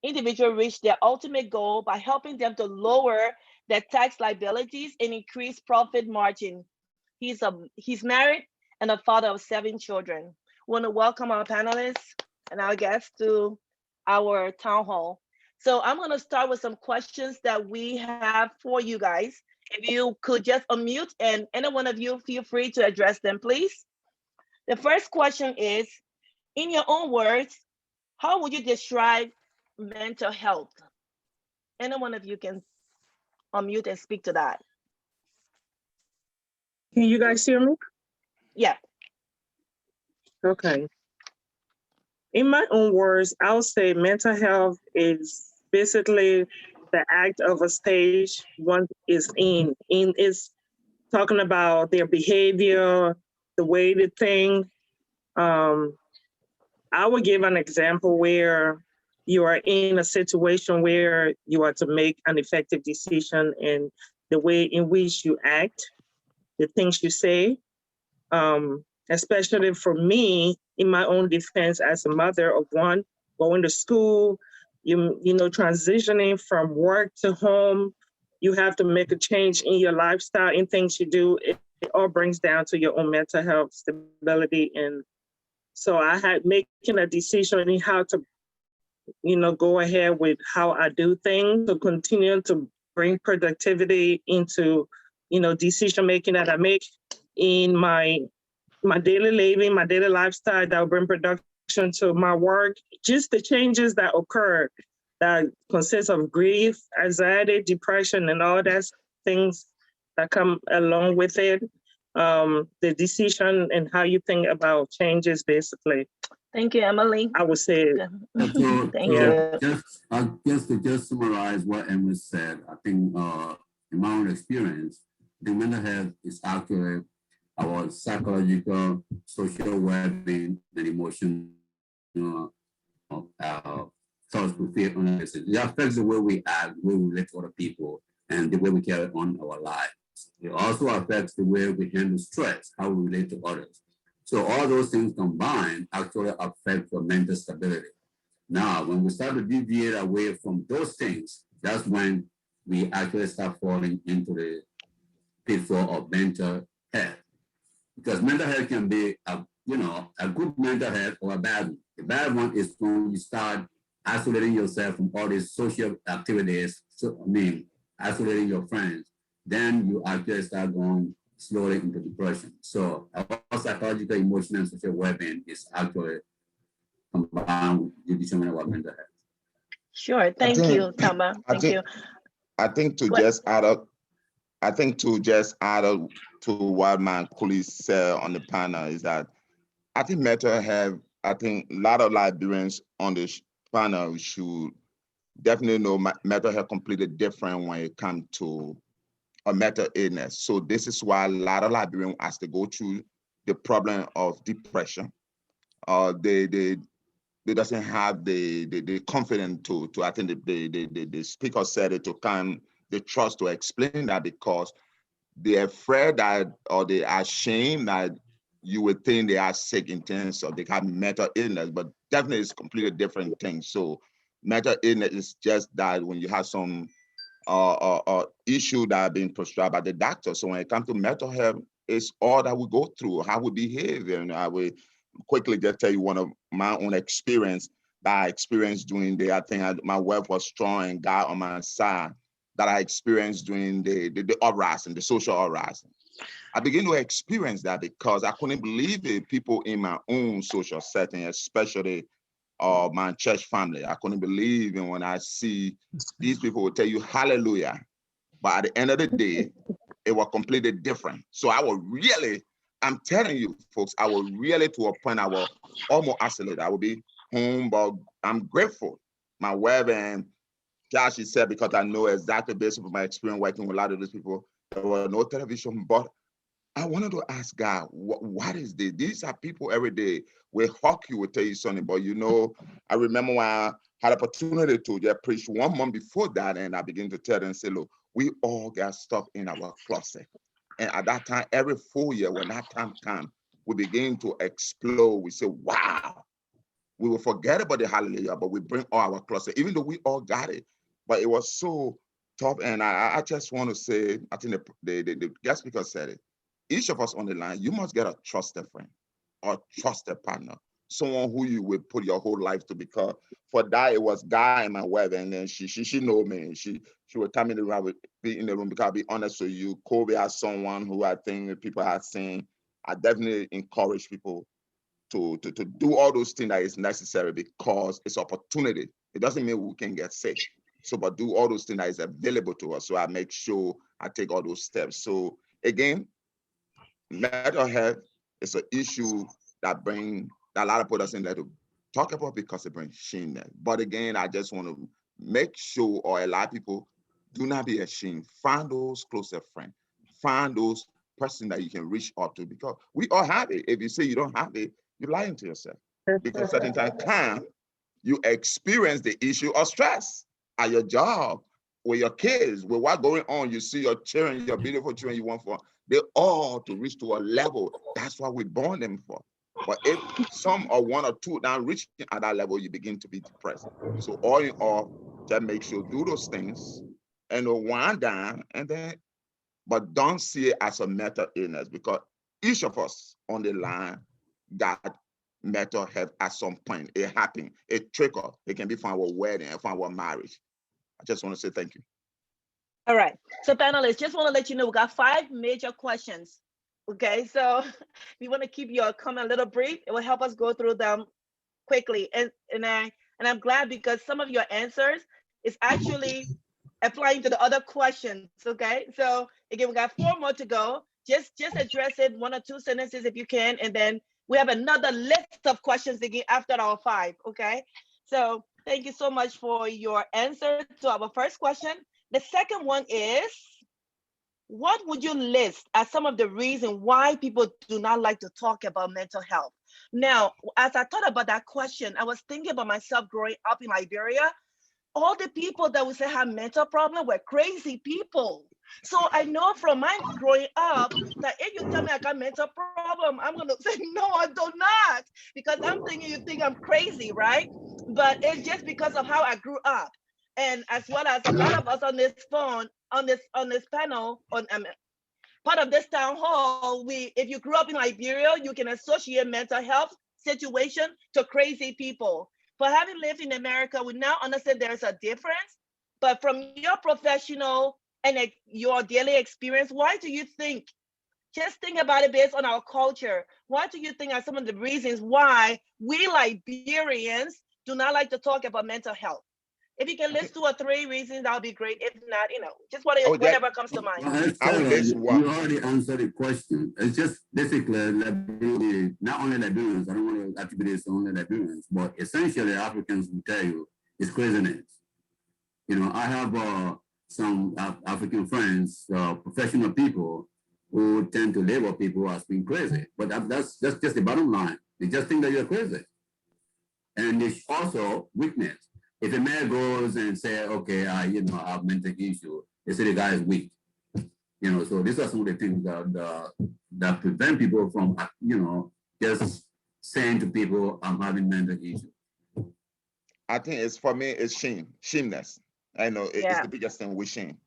reach their ultimate goal by helping them to lower their tax liabilities and increase profit margin. He's married and a father of 7 children. I want to welcome our panelists and our guests to our town hall. So I'm going to start with some questions that we have for you guys. If you could just unmute and any one of you feel free to address them, please. The first question is, in your own words, how would you describe mental health? Any one of you can unmute and speak to that. Can you guys hear me? Yeah. Okay. In my own words, I would say mental health is basically the act of a stage one is in is talking about their behavior, the way they think. I would give an example where you are in a situation where you are to make an effective decision, and the way in which you act, the things you say, especially for me, in my own defense as a mother of one, going to school, you know, transitioning from work to home, you have to make a change in your lifestyle, in things you do. It all brings down to your own mental health stability. And so I had making a decision in how to, you know, go ahead with how I do things, to continue to bring productivity into, you know, decision making that I make in my daily living, my daily lifestyle, that will bring production to my work. Just the changes that occur that consist of grief, anxiety, depression, and all that things that come along with it. The decision and how you think about changes, basically. Thank you, Emily. I would say. Thank you. Just to summarize what Emily said, I think in my own experience, the mental health is actually our psychological, social well-being, and emotional thoughts we feel on this. It affects the way we act, the way we relate to other people, and the way we carry on our lives. It also affects the way we handle stress, how we relate to others. So all those things combined actually affect our mental stability. Now, when we start to deviate away from those things, that's when we actually start falling into the pitfall of mental health. Because mental health can be a good mental health or a bad one. The bad one is when you start isolating yourself from all these social activities, isolating your friends, then you actually start going slowly into depression. So our psychological, emotional, and social well-being is actually combined with the determinant of our mental health. Sure. Thank you, Tama. Thank you. I think to just add up to what my colleagues said on the panel is that I think mental health, I think a lot of Liberians on this panel should definitely know mental health completely different when it comes to a mental illness. So this is why a lot of Liberians, as they go through the problem of depression, they doesn't have the confidence to I think the speaker said it, to come the trust to explain that, because they're afraid that, or they are ashamed that you would think they are sick in terms of they have mental illness, but definitely it's completely different thing. So mental illness is just that when you have some issue that have been prescribed by the doctor. So when it comes to mental health, it's all that we go through, how we behave. And I will quickly just tell you one of my own experience that I experienced during I think my wife was strong and God on my side, that I experienced during the uprising, the social uprising. I began to experience that because I couldn't believe it. People in my own social setting, especially my church family, I couldn't believe it when I see these people will tell you hallelujah, but at the end of the day, it was completely different. So I was really, I'm telling you folks, I was really to a point I was almost isolated. I would be home, but I'm grateful. My wife and Josh, she said, because I know exactly based on my experience working with a lot of these people, there was no television, but I wanted to ask God, what is this? These are people every day. We hawk you will tell you something, but you know, I remember when I had opportunity to just preach 1 month before that, and I began to tell them, say, look, we all got stuff in our closet. And at that time, every 4 year, when that time comes, we begin to explode. We say, wow. We will forget about the hallelujah, but we bring all our closet, even though we all got it. But it was so tough. And I just want to say, I think the guest speaker said it. Each of us on the line, you must get a trusted friend or trusted partner, someone who you would put your whole life to, because for that, it was Guy and my wife, and then she know me. She would come in the room, I would be in the room, because I'll be honest with you, Kobe as someone who I think people have seen. I definitely encourage people to do all those things that is necessary, because it's opportunity. It doesn't mean we can get sick. So, but do all those things that is available to us. So I make sure I take all those steps. So again, mental health is an issue that a lot of people doesn't let to talk about, because it brings shame. But again, I just want to make sure, or a lot of people, do not be ashamed. Find those closer friends. Find those person that you can reach out to, because we all have it. If you say you don't have it, you're lying to yourself. Because certain time you experience the issue of stress at your job, with your kids, with what's going on. You see your children, your beautiful children you want for, they all to reach to a level. That's what we born them for. But if some or one or two now reaching at that level, you begin to be depressed. So all in all, just make sure do those things and wind down, and then, but don't see it as a mental illness, because each of us on the line got mental health at some point. It happened. It trickled. It can be from our wedding and from our marriage. I just want to say thank you. All right. So panelists, just want to let you know, we got 5 major questions. Okay. So if you want to keep your comment a little brief, it will help us go through them quickly. And I'm glad, because some of your answers is actually applying to the other questions. Okay. So again, we got 4 more to go. Just address it 1 or 2 sentences if you can, and then we have another list of questions again after our 5. Okay. So thank you so much for your answer to our first question. The second one is, what would you list as some of the reasons why people do not like to talk about mental health? Now, as I thought about that question, I was thinking about myself growing up in Liberia. All the people that would say have mental problem were crazy people. So I know from my growing up that if you tell me I got mental problem, I'm gonna say, no, I do not, because I'm thinking you think I'm crazy, right? But it's just because of how I grew up. And as well as a lot of us on this phone, on this panel, on part of this town hall, if you grew up in Liberia, you can associate mental health situation to crazy people. For having lived in America, we now understand there's a difference. But from your professional and your daily experience, why do you think, just think about it based on our culture, why do you think are some of the reasons why we Liberians do not like to talk about mental health? If you can list 2 or 3 reasons, that would be great. If not, just whatever comes to mind. Well, I would list one. you already answered the question. It's just basically not only Liberians, I don't want to attribute this to only Liberians, but essentially Africans will tell you it's craziness. I have some African friends, professional people who tend to label people as being crazy, but that's just the bottom line. They just think that you're crazy. And it's also weakness. If a man goes and say, okay, I have mental issue, they say the guy is weak. So these are some of the things that prevent people from, just saying to people, I'm having mental issue. I think for me, it's shameless. I know it's the biggest thing with shame.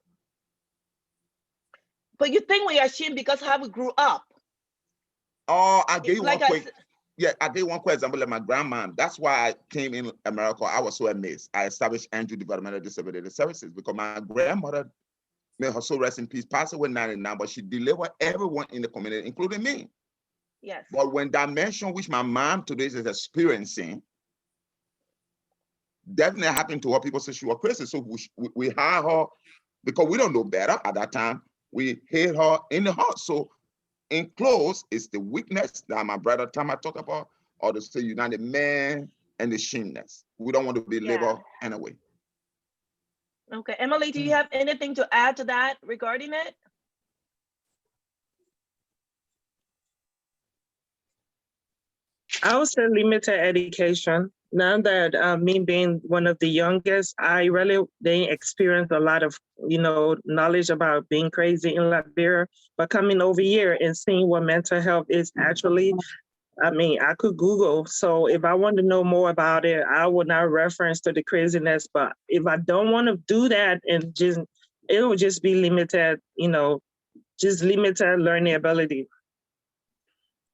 But you think we are ashamed because how we grew up? Oh, I gave you Like one quick. Yeah, I gave one quick example of my grandma. That's why I came in America. I was so amazed. I established Andrew Developmental Disability Services because my grandmother, may her soul rest in peace, passed away 99, but she delivered everyone in the community, including me. Yes. But when dimension, which my mom today is experiencing, definitely happened to her, people say she was crazy. So we hired her because we don't know better at that time. We hid her in the house. So in close is the weakness that my brother Tama talked about, or the say united man and the shameless. We don't want to be labeled anyway. Okay, Emily, do you have anything to add to that regarding it? I would say limited education. Now that me being one of the youngest, I really didn't experience a lot of, knowledge about being crazy in Liberia. But coming over here and seeing what mental health is actually, I could Google. So if I want to know more about it, I would not reference to the craziness. But if I don't want to do that, it will just be limited, just limited learning ability.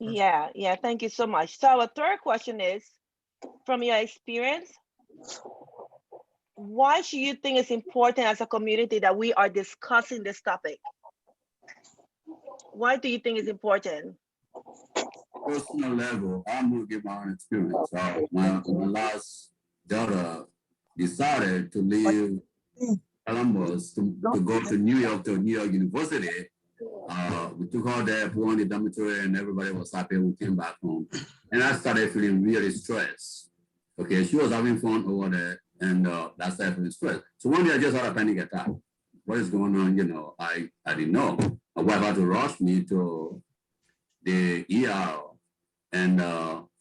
Yeah, thank you so much. So our third question is, from your experience, why should you think it's important as a community that we are discussing this topic? Why do you think it's important? Personal level, I'm going to give my own experience. My last daughter decided to leave Columbus to go to New York University. We took her there, put on the dormitory, and everybody was happy. We came back home, and I started feeling really stressed. Okay, she was having fun over there, and that started feeling stressed. So one day I just had a panic attack. What is going on? I didn't know. My wife had to rush me to the ER, and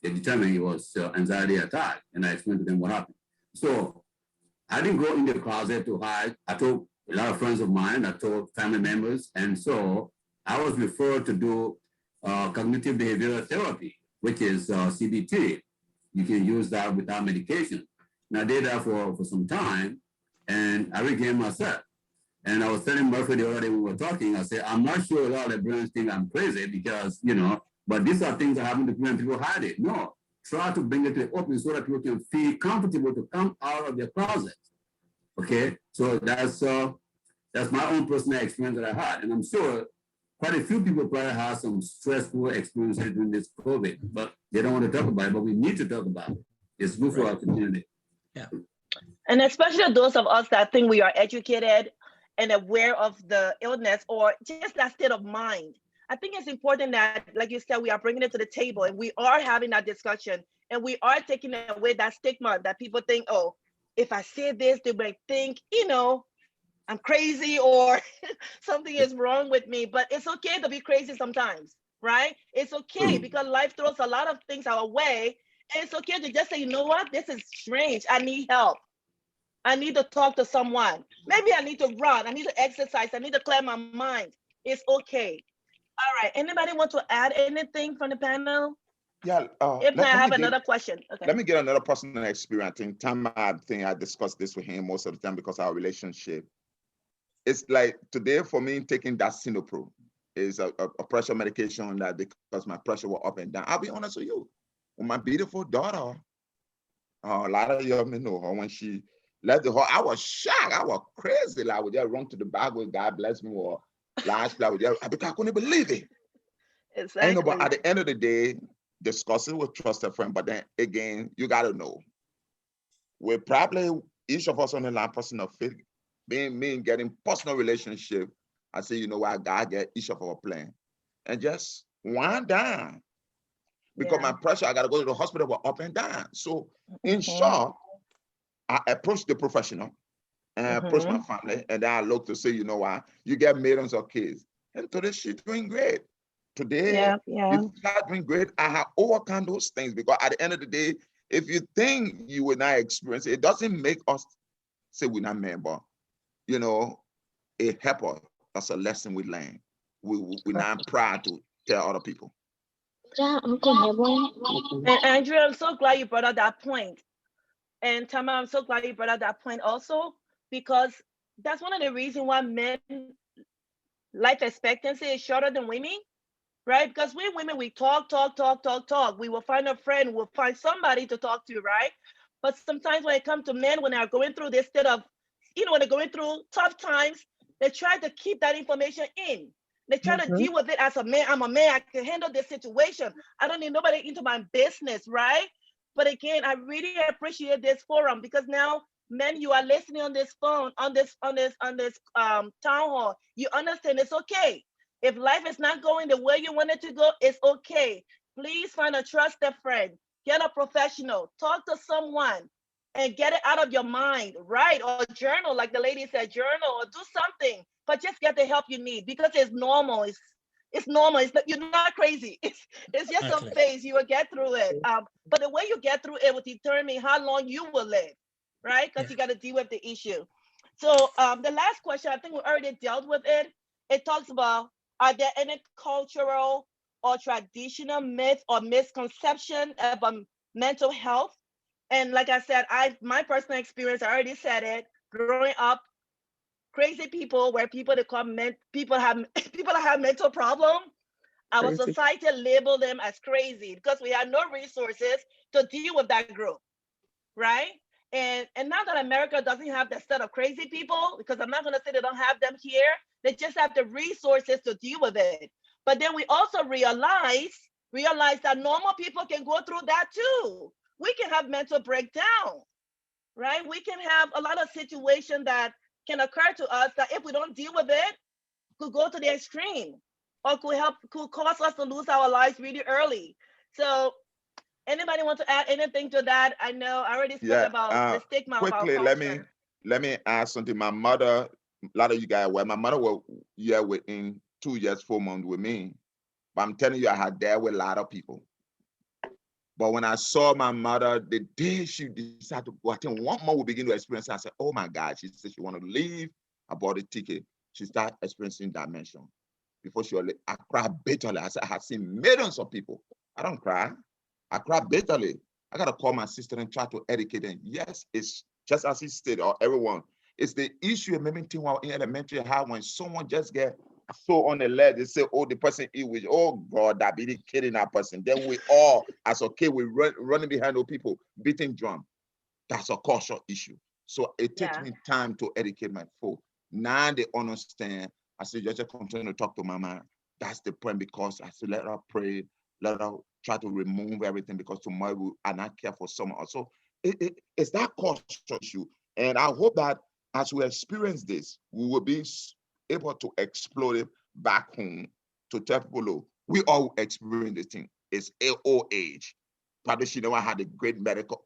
they determined it was anxiety attack, and I explained to them what happened. So I didn't go in the closet to hide. I told a lot of friends of mine, I told family members, and so I was referred to do cognitive behavioral therapy, which is CBT. You can use that without medication. And I did that for some time, and I regained myself. And I was telling Murphy the other day when we were talking, I said, I'm not sure a lot of Liberians think I'm crazy because, but these are things that happen to people and people hide it. No, try to bring it to the open so that people can feel comfortable to come out of their closet. Okay, so that's my own personal experience that I had. And I'm sure quite a few people probably had some stressful experiences during this COVID, but they don't want to talk about it, but we need to talk about it. It's good for our community. Yeah. And especially those of us that think we are educated and aware of the illness or just that state of mind. I think it's important that, like you said, we are bringing it to the table and we are having that discussion and we are taking away that stigma that people think, oh, if I say this, they might think, I'm crazy or something is wrong with me. But it's okay to be crazy sometimes, right? It's okay because life throws a lot of things our way. And it's okay to just say, you know what? This is strange. I need help. I need to talk to someone. Maybe I need to run. I need to exercise. I need to clear my mind. It's okay. All right. Anybody want to add anything from the panel? Yeah. If not, I have another question. Okay. Let me get another personal experience. I think I discussed this with him most of the time because our relationship. It's like today for me, taking that Sinopro is a pressure medication that because my pressure was up and down. I'll be honest with you. When my beautiful daughter, a lot of you may know her when she left the hall. I was shocked. I was crazy. Like, I would just run to the back with God bless me or last play. Because I couldn't believe it. Exactly. And, you know, but at the end of the day, discussing with trusted friend. But then again, you got to know, we're probably each of us on the line, person of faith, being getting personal relationship. I say, you know what, God get each of our plan, and just wind down. Because my pressure, I got to go to the hospital, were up and down. So in short, I approached the professional and I approached my family, and then I look to say, you know what, you get millions of kids, and today she's doing great. Today, you start doing great. I have overcome those things, because at the end of the day, if you think you will not experience it, it doesn't make us say we're not member. You know, it helps us. That's a lesson we learn. We're not proud to tell other people. And Andrew, I'm so glad you brought up that point. And Tama, I'm so glad you brought up that point also, because that's one of the reasons why men life expectancy is shorter than women, right? Because we women, we talk. We will find a friend, we'll find somebody to talk to, right? But sometimes when it comes to men, when they're going through this state of, when they're going through tough times, they try to keep that information in. They try to deal with it as a man. I'm a man, I can handle this situation. I don't need nobody into my business, right? But again, I really appreciate this forum, because now, men, you are listening on this phone, on this town hall. You understand it's okay. If life is not going the way you want it to go, it's okay. Please find a trusted friend, get a professional, talk to someone, and get it out of your mind, right? Or journal, like the lady said, journal or do something, but just get the help you need, because it's normal. It's normal. You're not crazy. It's just a phase. You will get through it. But the way you get through it will determine how long you will live, right? Because you got to deal with the issue. So the last question, I think we already dealt with it. It talks about, are there any cultural or traditional myths or misconception about mental health? And like I said, my personal experience, I already said it. Growing up, crazy people, where people they call people that have mental problems. Our society labeled them as crazy because we had no resources to deal with that group, right? And now that America doesn't have that set of crazy people, because I'm not going to say they don't have them here, they just have the resources to deal with it. But then we also realize that normal people can go through that too. We can have mental breakdown, right? We can have a lot of situations that can occur to us that if we don't deal with it, could go to the extreme, or could cause us to lose our lives really early. So anybody want to add anything to that? I know I already spoke about the stigma quickly, about culture. let me add something. My mother, a lot of you guys, my mother was here within 2 years, 4 months with me. But I'm telling you, I had there with a lot of people. But when I saw my mother, the day she decided to go, I think 1 month we begin to experience, I said, oh my God, she said she wanted to leave. I bought a ticket. She started experiencing dimension. Before she was, I cried bitterly. I said, I have seen millions of people. I don't cry. I cry bitterly. I got to call my sister and try to educate them. Yes, it's just as he said, or everyone, it's the issue of maybe while in elementary, how when someone just get so on the leg, they say, oh, the person eat with, oh God, that be kidding that person. Then we all, as a kid, we running behind those people, beating drum. That's a cultural issue. So it takes me time to educate my folk. Now they understand. I said, just continue to talk to mama. That's the point, because I said, let her pray, let her try to remove everything, because tomorrow we are not care for someone else. So it's that cultural issue. And I hope that as we experience this, we will be able to explore it back home to tell people, look, we all experience this thing. It's old age. Probably she never had a great medical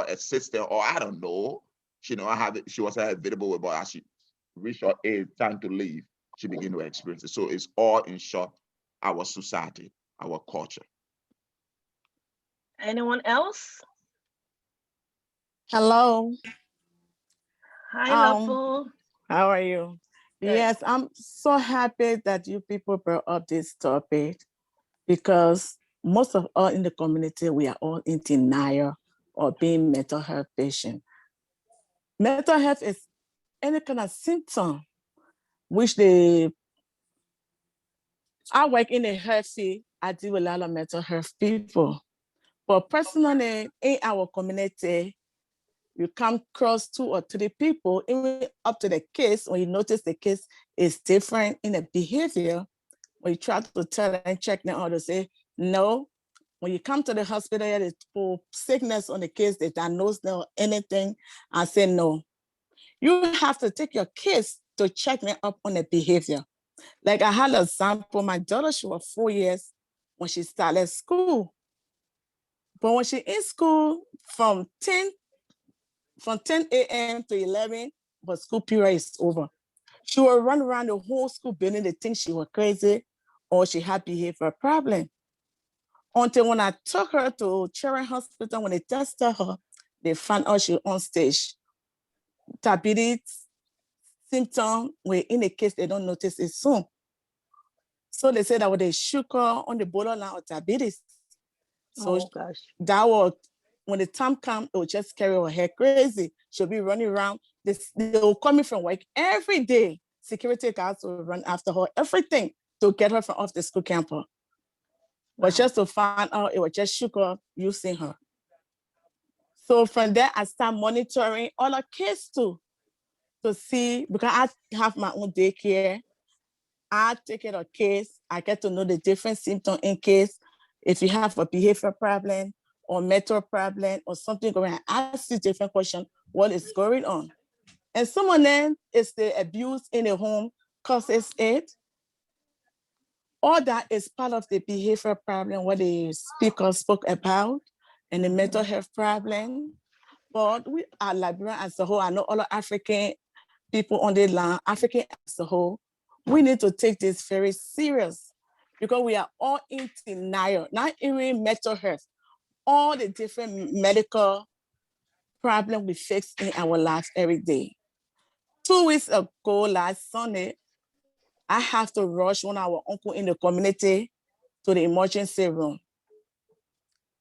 assistant, or I don't know. She never had it. She was available, but as she reached her age, time to leave, she began to experience it. So it's all in short, our society, our culture. Anyone else? Hello. Hi, Lafu. How are you? Good. Yes, I'm so happy that you people brought up this topic, because most of us in the community, we are all in denial of being mental health patient. Mental health is any kind of symptom which I work in a health field. I deal with a lot of mental health people. But personally, in our community, You come across 2 or 3 people, even up to the case, when you notice the case is different in the behavior, when you try to tell them and check them out to say, no. When you come to the hospital, there is for sickness on the case, they diagnose them or anything, and say no. You have to take your kids to check them up on the behavior. Like I had an example, my daughter, she was 4 years when she started school. But when she in school from 10 a.m. to 11, but school period is over. She will run around the whole school building, they think she was crazy or she had behavior problem. Until when I took her to Children's Hospital, when they tested her, they found out she was on stage. Diabetes symptom, were in the case they don't notice it soon. So they said that when they shook her on the borderline of diabetes. So Oh gosh. that was, when the time comes, it will just carry her head crazy. She'll be running around. They will come in from work every day. Security guards will run after her, everything to get her from off the school campus. But just to find out, it was just shook her using her. So from there, I start monitoring all our kids too, to see, because I have my own daycare. I take care of kids. I get to know the different symptoms in case if you have a behavior problem or mental problem or something going on. I ask you different questions, what is going on? And some of them is the abuse in the home causes it. All that is part of the behavior problem, what the speaker spoke about, and the mental health problem. But we are Liberian as a whole. I know all the African people on the land, African as a whole, we need to take this very serious because we are all in denial, not even mental health, all the different medical problems we face in our lives every day. 2 weeks ago, last Sunday, I have to rush one of our uncle in the community to the emergency room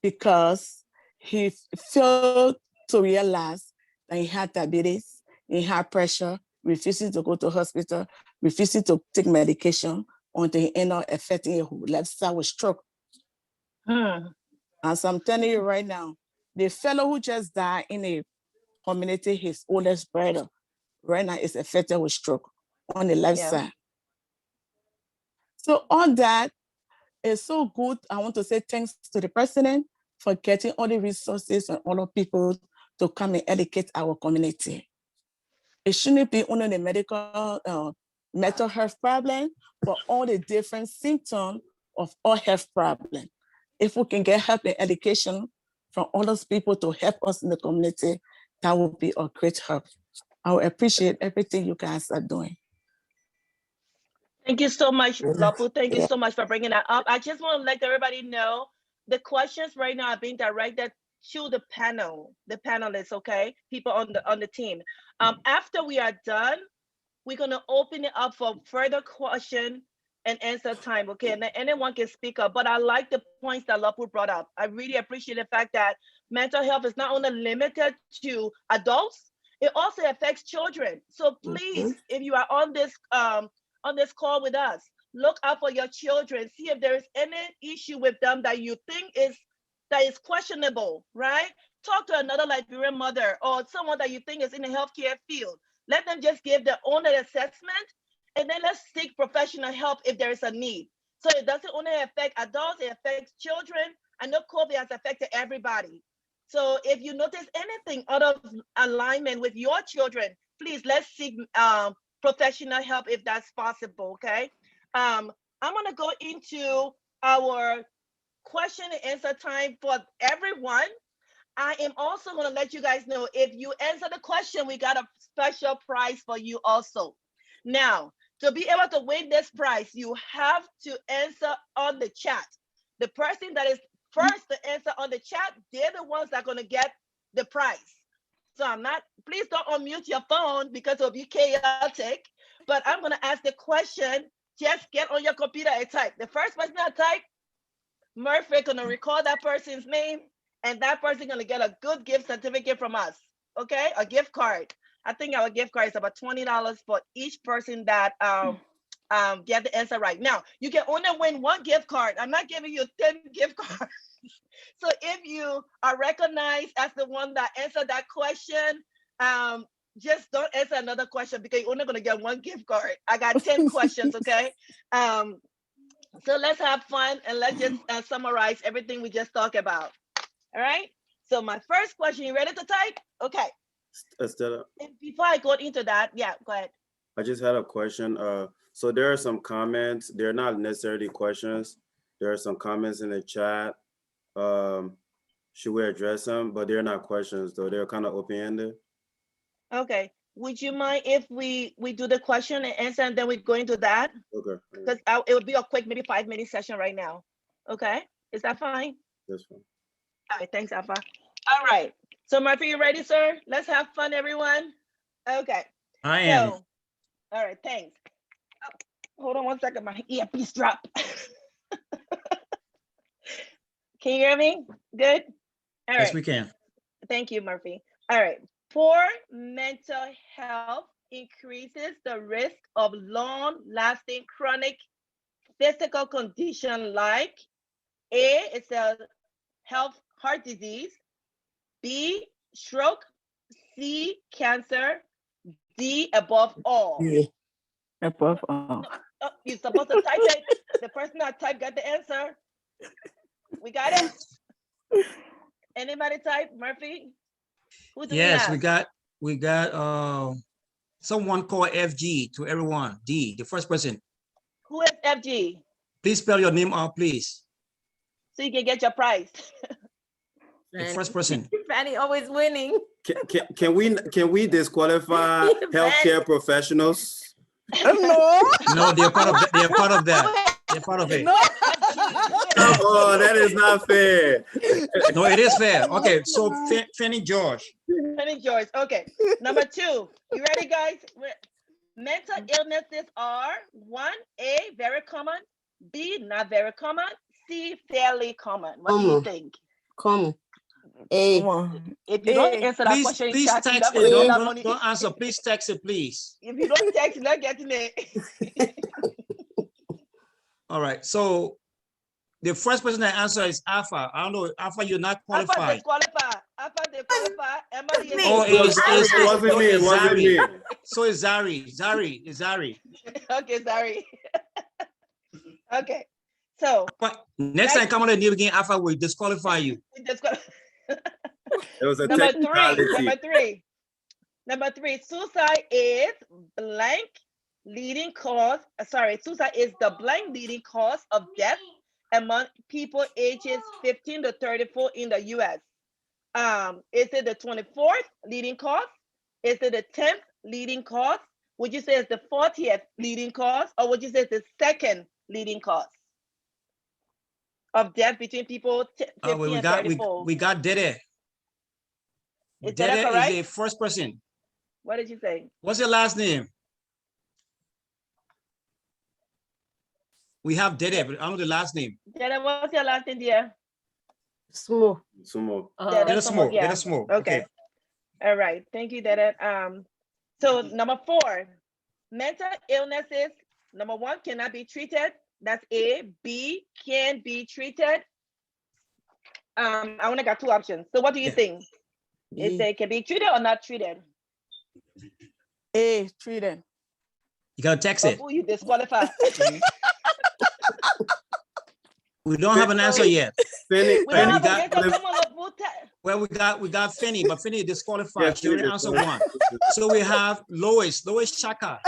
because he failed to realize that he had diabetes, he had pressure, refusing to go to hospital, refusing to take medication until he ended up affecting his left side with stroke. And so I'm telling you right now, the fellow who just died in the community, his oldest brother, right now is affected with stroke on the left side. So all that is so good. I want to say thanks to the president for getting all the resources and all the people to come and educate our community. It shouldn't be only the medical, mental health problem, but all the different symptoms of all health problems. If we can get help and education from all those people to help us in the community, that would be a great help. I would appreciate everything you guys are doing. Thank you so much, Lapu. Thank you so much for bringing that up. I just want to let everybody know the questions right now are being directed to the panel, the panelists, okay? People on the team. After we are done, we're gonna open it up for further question and answer time, okay? And then anyone can speak up, but I like the points that Lapu brought up. I really appreciate the fact that mental health is not only limited to adults, it also affects children. So please, if you are on this call with us, look out for your children, see if there is any issue with them that you think is questionable, right? Talk to another Liberian mother or someone that you think is in the healthcare field. Let them just give their own assessment, and then let's seek professional help if there is a need. So it doesn't only affect adults, it affects children. I know COVID has affected everybody. So if you notice anything out of alignment with your children, please let's seek professional help if that's possible, okay? I'm gonna go into our question and answer time for everyone. I am also gonna let you guys know if you answer the question, we got a special prize for you also. Now, to be able to win this prize, you have to answer on the chat. The person that is first to answer on the chat, they're the ones that are gonna get the prize. So please don't unmute your phone because it'll be chaotic, but I'm gonna ask the question, just get on your computer and type. The first person that type, Murphy gonna record that person's name, and that person gonna get a good gift certificate from us, okay? A gift card. I think our gift card is about $20 for each person that get the answer right. Now, you can only win 1 gift card. I'm not giving you 10 gift cards. So if you are recognized as the one that answered that question, just don't answer another question because you're only going to get 1 gift card. I got 10 questions, okay? So let's have fun and let's just summarize everything we just talked about. All right? So my first question, you ready to type? Okay. Estella, And before I go into that, yeah, go ahead. I just had a question. So there are some comments. They're not necessarily questions. There are some comments in the chat. Should we address them? But they're not questions, though. They're kind of open-ended. Okay. Would you mind if we do the question and answer and then we go into that? Okay. Because it would be a quick, maybe 5-minute session right now. Okay. Is that fine? That's fine. All right. Thanks, Alpha. All right. So Murphy, you ready, sir? Let's have fun, everyone. Okay. I am. So, all right. Thanks. Oh, hold on 1 second. My earpiece dropped. Can you hear me? Good? All Yes, right. we can. Thank you, Murphy. All right. Poor mental health increases the risk of long-lasting chronic physical condition like A, it's a heart disease, B, stroke, C, cancer, D, above all. Yeah. Above all. Oh, you're supposed to type it. The person that typed got the answer. We got it? Anybody type? Murphy? Who do Yes, we we got someone called FG to everyone. D, the first person. Who is FG? Please spell your name out, please. So you can get your prize. The first person. Fanny always winning. Can we disqualify healthcare professionals? No. No, they're part of that. They're part of it. No. Oh, that is not fair. No, it is fair. Okay, so Fanny George. Fanny George. Okay. Number 2. You ready, guys? Mental illnesses are 1A, very common, B, not very common, C, fairly common. What do you think? Come. A. If you don't answer that question, Please chat, you're text not it. gonna get that money. Don't answer. Please text it, please. If you don't text, you're not getting it. All right. So the first person that answer is Alpha. I don't know, Alpha, you're not Alpha qualified. disqualified. Alpha disqualified. Emily is Oh, It wasn't me. It wasn't me. So it's Zari. It's Zari. Okay, sorry. Okay. So But next time come on the new again, Alpha will disqualify you. It was a Number technicality. three, suicide is blank leading cause. Suicide is the blank leading cause of death among people ages 15 to 34 in the US. Is it the 24th leading cause? Is it the 10th leading cause? Would you say it's the 40th leading cause, or would you say it's the second leading cause of death between people 15 and 34? We got Dede. Is that Dede correct? is the first person. What did you say? What's your last name? We have Dede, but I don't know the last name. Dede, what's your last name, dear? Sumo. Sumo. Dede Smo. Yeah. Dede Smo. Okay. All right. Thank you, Dede. So number 4, mental illnesses. Number 1 cannot be treated. That's A. B can be treated. I only got 2 options. So what do you think? Is it can be treated or not treated? A, treated. You gotta text it. Who you disqualify? We don't have an answer yet. Fanny, We don't have a guess. Someone will Well, we got Fanny, but Fanny is disqualified. Yes, She already answered 1. So we have Lois Chaka.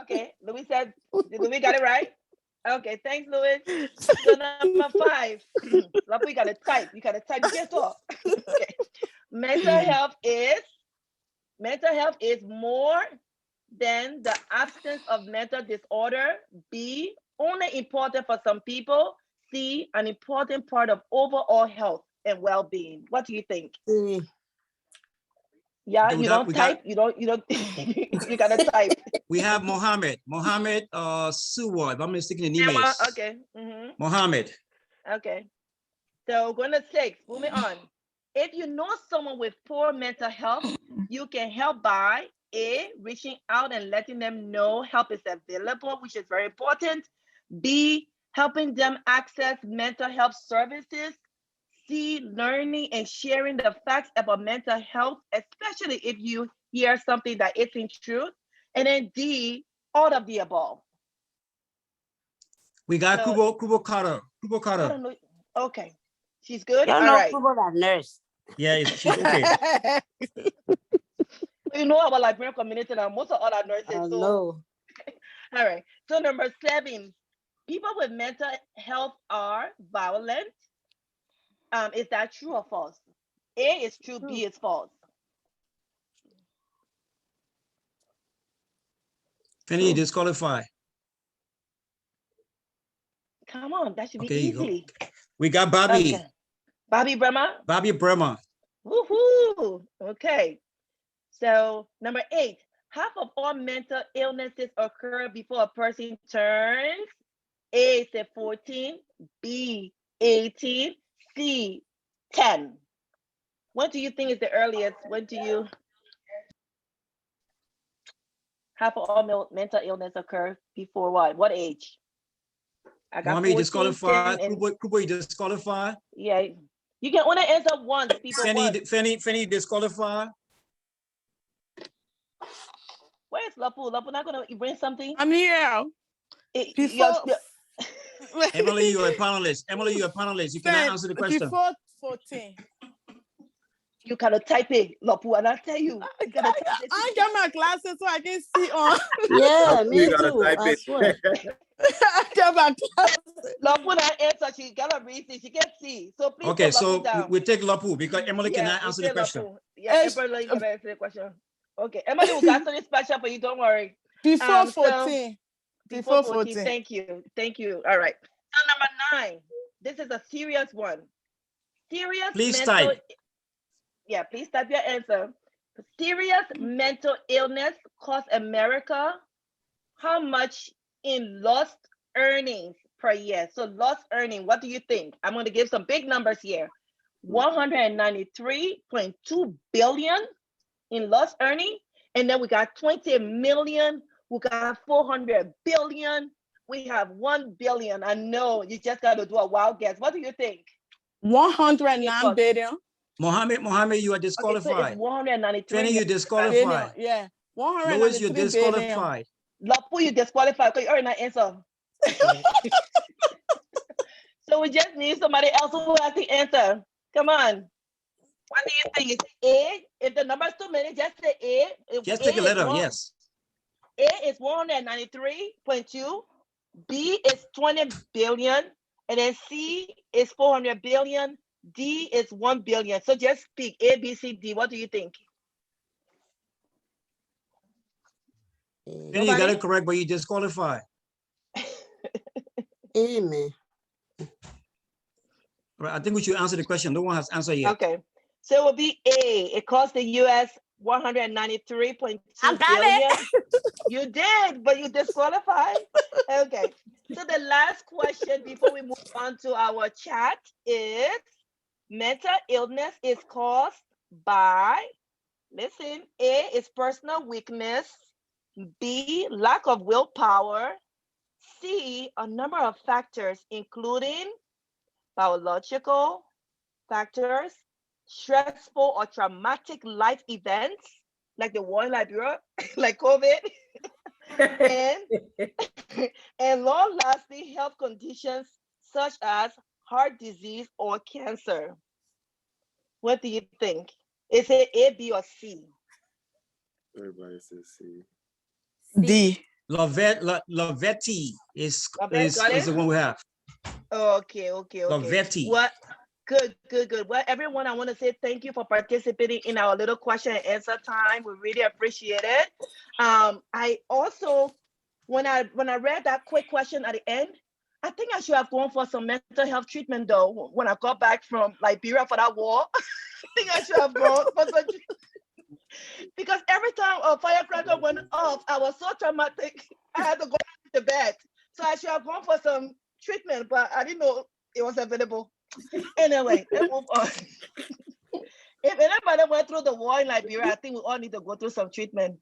Okay, Louis said, did Louis got it right? Okay, thanks, Louis. So number 5, you gotta type. You can't talk. Okay. Mental health is more than the absence of mental disorder. B, only important for some people. C, an important part of overall health and well-being. What do you think? Yeah, you don't type. You gotta type. We have Mohammed Suwa, if I'm mistaken the name is. Okay. Mohammed. Okay. So going to 6, moving on. If you know someone with poor mental health, you can help by A, reaching out and letting them know help is available, which is very important. B, helping them access mental health services. C, learning and sharing the facts about mental health, especially if you hear something that isn't true. And then D, all of the above. We got So- Kubo Carter. Kubo I Carter. don't know. Okay, she's good. You All know, right. people that nurse. Yeah, she's okay. You know our Liberian community now, most of all our nurses. Oh, So, no. all right. So number 7, people with mental health are violent. Is that true or false? A is true, B is false. Fanny, you disqualify. Come on, that should be Okay, you go. easy. We got Bobby. Okay. Bobby Bremer. Bobby Bremer. Woohoo! Okay. So number 8, half of all mental illnesses occur before a person turns A, say 14, B, 18, C, 10. What do you think is the earliest? When do you? Half of all mental illness occur before what? What age? I got Mommy 14, disqualified. 10, and Kubo, you disqualified. yeah. You can only answer once, people. Once. Fanny disqualified. Where's Lapu? Lapu not gonna bring something? I'm here. Before, Emily, you're a panelist. Emily, you're a panelist. You cannot answer the question. Before 14. You cannot type it, Lapu, and I'll tell you. You gotta type it. I got my glasses so I can see on. Yeah, me You gotta too. type I it. swear. I got my glasses. Lapu not answer. She gotta read it. She can't see. So please Okay, put Lapu so down. we take Lapu because Emily cannot we answer the take question. Lapu. Yeah, Eh, Emily cannot answer the question. Okay, Emily will got something special for you. Don't worry. Before So, 14. Before 14. Thank you. Thank you. All right. So number 9. This is a serious one. Serious Please mental. type. Yeah, please type your answer. Serious mental illness costs America how much in lost earnings per year? So lost earning, what do you think? I'm going to give some big numbers here. 193.2 billion in lost earning. And then we got 20 million. We got 400 billion. We have 1 billion. I know you just got to do a wild guess. What do you think? 109 billion. Mohammed, you are Okay, so disqualified. it's 193 Fanny, you billion. disqualified. Yeah. Louis, you 193 billion. disqualified. Lapu, you disqualified because you already not answer. So we just need somebody else who has the answer. Come on. What do you think? It's A. If the number's too many, just say A. If Just take a letter, yes. A is 193.2. B is 20 billion. And then C is 400 billion. D is 1 billion. So just speak A, B, C, D. What do you think? Fanny, you got it correct, but you disqualified. Amen. Right, I think we should answer the question. No one has answered yet. Okay. So it will be A. It cost the US 193.2 I got billion. it. You did, but you disqualified. Okay. So the last question before we move on to our chat is mental illness is caused by, listen, A is personal weakness, B, lack of willpower, C, a number of factors, including biological factors, stressful or traumatic life events, like the war in Liberia, like COVID, and long-lasting health conditions such as heart disease or cancer. What do you think? Is it A, B, or C? Everybody says C. D. Lavetti is Got the it? one we have. Okay. Lavetti. What? Good. Well, everyone, I want to say thank you for participating in our little question and answer time. We really appreciate it. I also, when I read that quick question at the end, I think I should have gone for some mental health treatment though. When I got back from Liberia for that war, I think I should have gone for some. Because every time a firecracker went off, I was so traumatic. I had to go to bed. So I should have gone for some treatment, but I didn't know it was available. Anyway, let's move on. If anybody went through the war in Liberia, I think we all need to go through some treatment.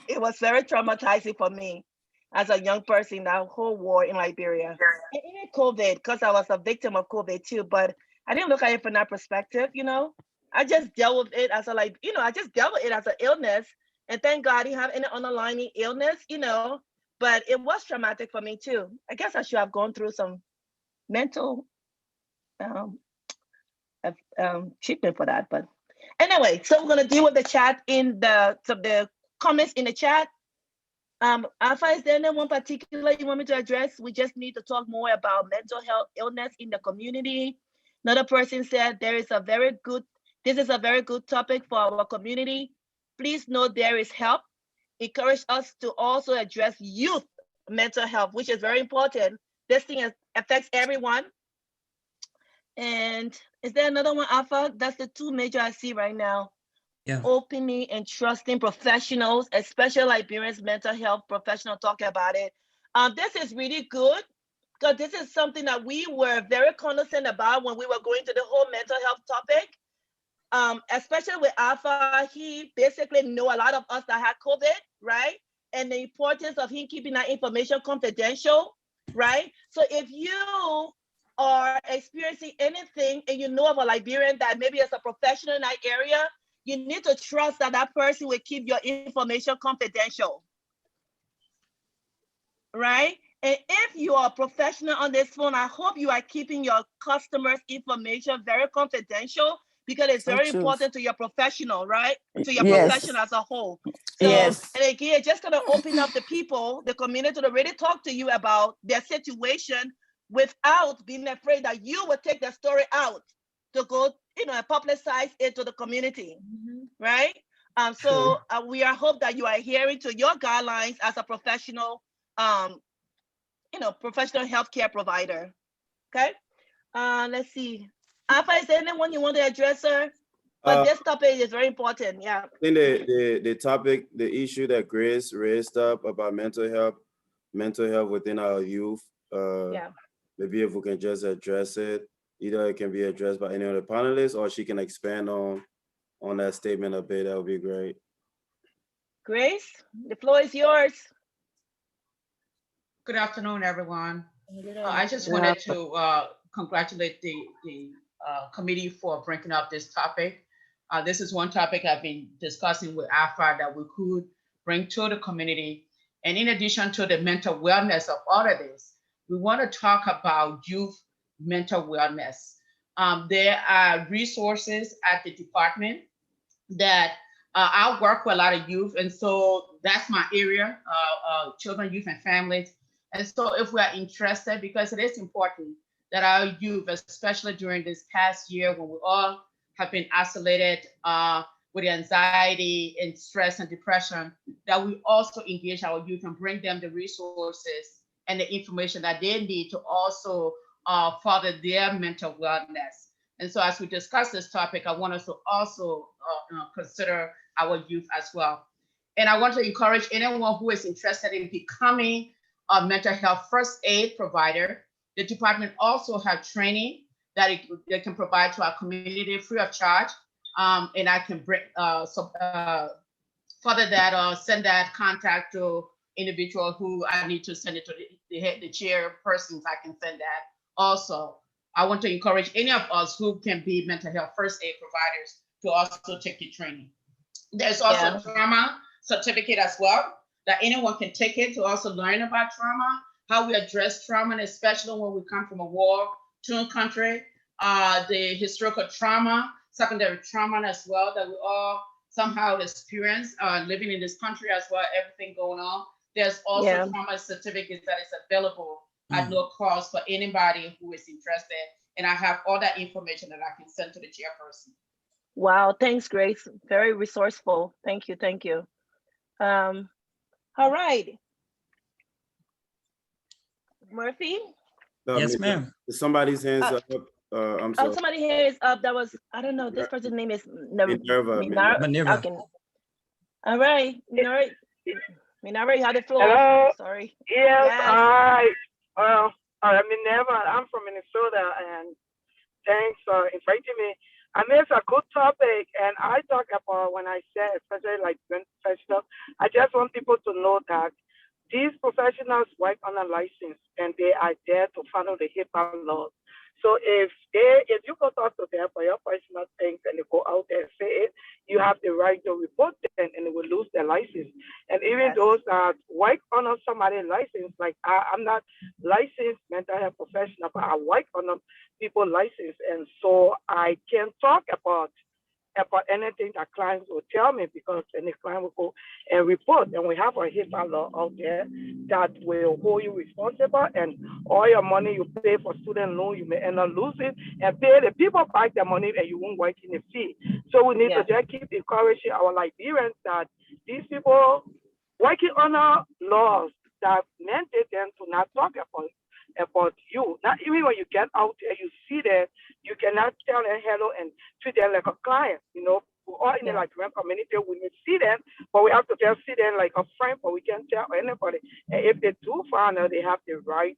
It was very traumatizing for me as a young person, that whole war in Liberia. And even COVID, because I was a victim of COVID too, but I didn't look at it from that perspective, you know. I just dealt with it as a, like, you know, I just dealt with it as an illness. And thank God I didn't have any underlying illness, you know, but it was traumatic for me too. I guess I should have gone through some mental treatment for that. But anyway, so we're gonna deal with the chat in the comments in the chat. Alpha, is there anyone particular you want me to address? We just need to talk more about mental health illness in the community. Another person said this is a very good topic for our community. Please know there is help. Encourage us to also address youth mental health, which is very important. This thing affects everyone. And is there another one, Alpha? That's the two major I see right now. Yeah. Opening and trusting professionals, especially Liberians mental health professional, talk about it. This is really good, because this is something that we were very cognizant about when we were going to the whole mental health topic. Especially with Alpha, he basically knew a lot of us that had COVID, right? And the importance of him keeping that information confidential, right? So if you are experiencing anything and you know of a Liberian that maybe is a professional in that area, you need to trust that that person will keep your information confidential, right? And if you are a professional on this phone, I hope you are keeping your customers' information very confidential, because it's very important to your professional, right? To your profession as a whole. So, and again, just gonna open up the people, the community, to really talk to you about their situation without being afraid that you will take the story out to go, you know, publicize it to the community, right? So we are hope that you are adhering to your guidelines as a professional, you know, professional healthcare provider. Okay. Let's see. Alpha, is there anyone you want to address, sir? But this topic is very important. Yeah. I think the topic, the issue that Grace raised up about mental health within our youth. Maybe if we can just address it, either it can be addressed by any of the panelists, or she can expand on that statement a bit. That would be great. Grace, the floor is yours. Good afternoon, everyone. I just wanted to congratulate the committee for bringing up this topic. This is one topic I've been discussing with AFA that we could bring to the community. And in addition to the mental wellness of all of this, we want to talk about youth mental wellness. There are resources at the department that I work with a lot of youth, and so that's my area, children, youth, and families. And so if we are interested, because it is important that our youth, especially during this past year when we all have been isolated with anxiety and stress and depression, that we also engage our youth and bring them the resources and the information that they need to also further their mental wellness. And so as we discuss this topic, I want us to also consider our youth as well. And I want to encourage anyone who is interested in becoming a mental health first aid provider. The department also have training that they can provide to our community free of charge. And I can bring further that or send that contact to individual who I need to send it to the chairpersons. I can send that also. I want to encourage any of us who can be mental health first aid providers to also take the training. There's also trauma certificate as well, that anyone can take it to also learn about trauma, how we address trauma, and especially when we come from a war-torn country, the historical trauma, secondary trauma as well, that we all somehow experience living in this country as well, everything going on. There's also trauma certificates that is available at no cost for anybody who is interested. And I have all that information that I can send to the chairperson. Wow, thanks, Grace. Very resourceful. Thank you, thank you. All right. Murphy? Yes, ma'am. Somebody's hands up. I'm sorry. Oh, somebody here is up. That was, I don't know, this person's name is Minerva. Okay. All right, Minerva, you have the floor. Hello. Sorry. Yes. Hi. I'm Minerva. I'm from Minnesota, and thanks for inviting me. I mean, it's a good topic, and I talk about when I say, especially like professionals, I just want people to know that these professionals work on a license, and they are there to follow the HIPAA laws. So if you go talk to them for your personal things and they go out there and say it, you have the right to report them, and they will lose their license. And even those that work on somebody's license, like I'm not licensed mental health professional, but I work on people's license, and so I can talk about anything that clients will tell me, because then the client will go and report. And we have a HIPAA law out there that will hold you responsible, and all your money you pay for student loan, you may end up losing, and pay the people back their money, and you won't work in the fee. So we need to just keep encouraging our Liberians that these people working on our laws that mandate them to not talk about you. Not even when you get out there, you see them, you cannot tell them hello and treat them like a client. You know, we're all in the Liberian community, we may see them, but we have to just see them like a friend, but we can't tell anybody. And if they do find out, they have the right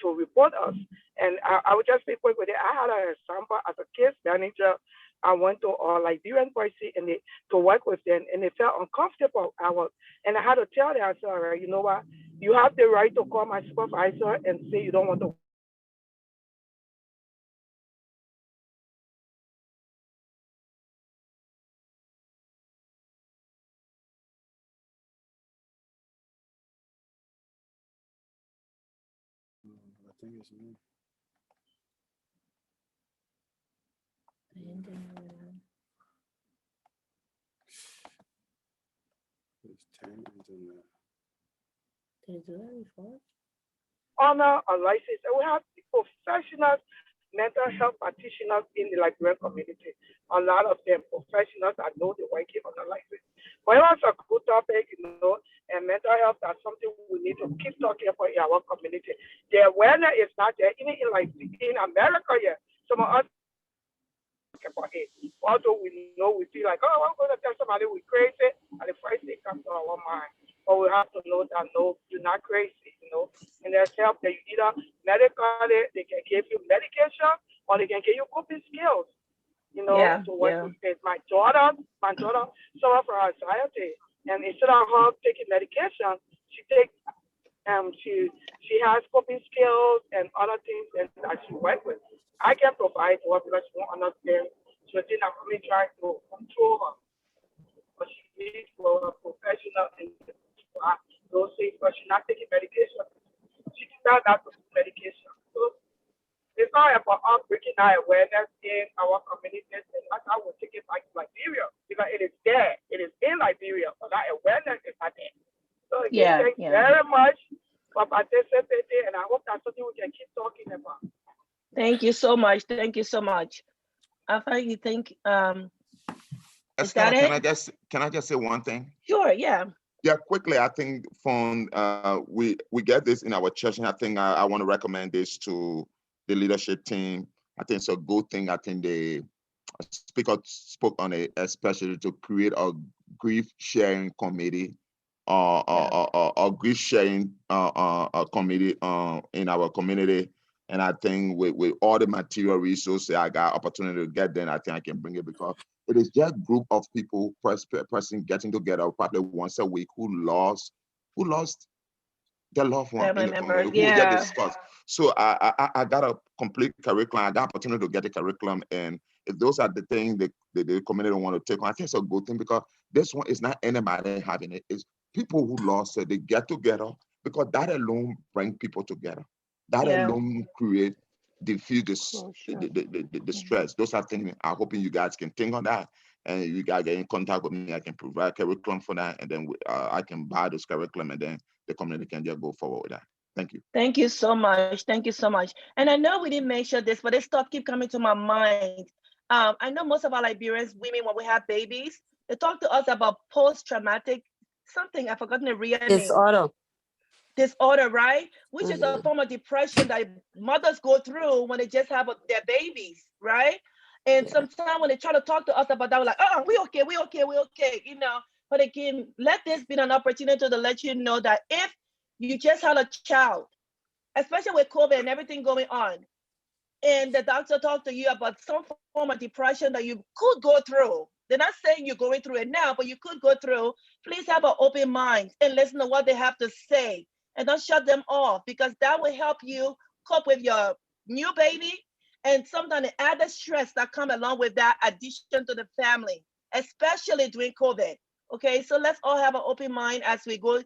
to report us. And I would just be quick with it. I had an example as a case manager. I went to a Liberian person and to work with them, and they felt uncomfortable. And I had to tell them, I said, all right, you know what? You have the right to call my supervisor and say you don't want to. I think it's me. It's 10 internet. Did you do that before? Honor a license, and we have professionals, mental health practitioners in the Liberian community. A lot of them professionals that know the working on the license. But it was a good topic, you know, and mental health is something we need to keep talking about in our community. The awareness is not there, even in America, some of us about it. Although we know, we feel like, oh, I'm going to tell somebody we're crazy, and the first thing comes to our mind. But we have to know that, no, you're not crazy, you know. And there's help that you either medically, they can give you medication, or they can give you coping skills, you know, to work with it. My daughter suffer from anxiety, and instead of her taking medication, she takes, she has coping skills and other things that she works with. I can provide to her because she won't understand. So then I'm really trying to control her. But she needs for a professional in those things, but she's not taking medication. She decided not to take medication. So it's not about us breaking our awareness in our communities, and that's how we'll take it back to Liberia, because it is there. It is in Liberia, but that awareness is not there. So again, thank you very much for participating, and I hope that's something we can keep talking about. Thank you so much. Thank you so much. I finally think, is that it? Can I just say one thing? Sure, yeah. Yeah, quickly, I think from we get this in our church, and I think I want to recommend this to the leadership team. I think it's a good thing. I think the speaker spoke on it, especially to create a grief sharing committee, or grief sharing committee in our community. And I think with all the material resources I got opportunity to get then, I think I can bring it, because it is just a group of people, person getting together probably once a week who lost their loved one in the community, who get discussed. So I got a complete curriculum. I got opportunity to get the curriculum, and if those are the things that the community don't want to take on, I think it's a good thing, because this one is not anybody having it. It's people who lost it. They get together, because that alone bring people together. That alone diffuse the stress. Those are things I'm hoping you guys can think on that, and you guys get in contact with me. I can provide curriculum for that, and then I can buy this curriculum, and then the community can just go forward with that. Thank you. Thank you so much. Thank you so much. And I know we didn't mention this, but this stuff keep coming to my mind. I know most of our Liberians women, when we have babies, they talk to us about post-traumatic something. I've forgotten the real name. Disorder, right? Which is a form of depression that mothers go through when they just have their babies, right? And sometimes when they try to talk to us about that, we're like, oh, we okay, you know. But again, let this be an opportunity to let you know that if you just had a child, especially with COVID and everything going on, and the doctor talked to you about some form of depression that you could go through, they're not saying you're going through it now, but you could go through, please have an open mind and listen to what they have to say and don't shut them off, because that will help you cope with your new baby and sometimes the added stress that come along with that addition to the family, especially during COVID. Okay, so let's all have an open mind as we go,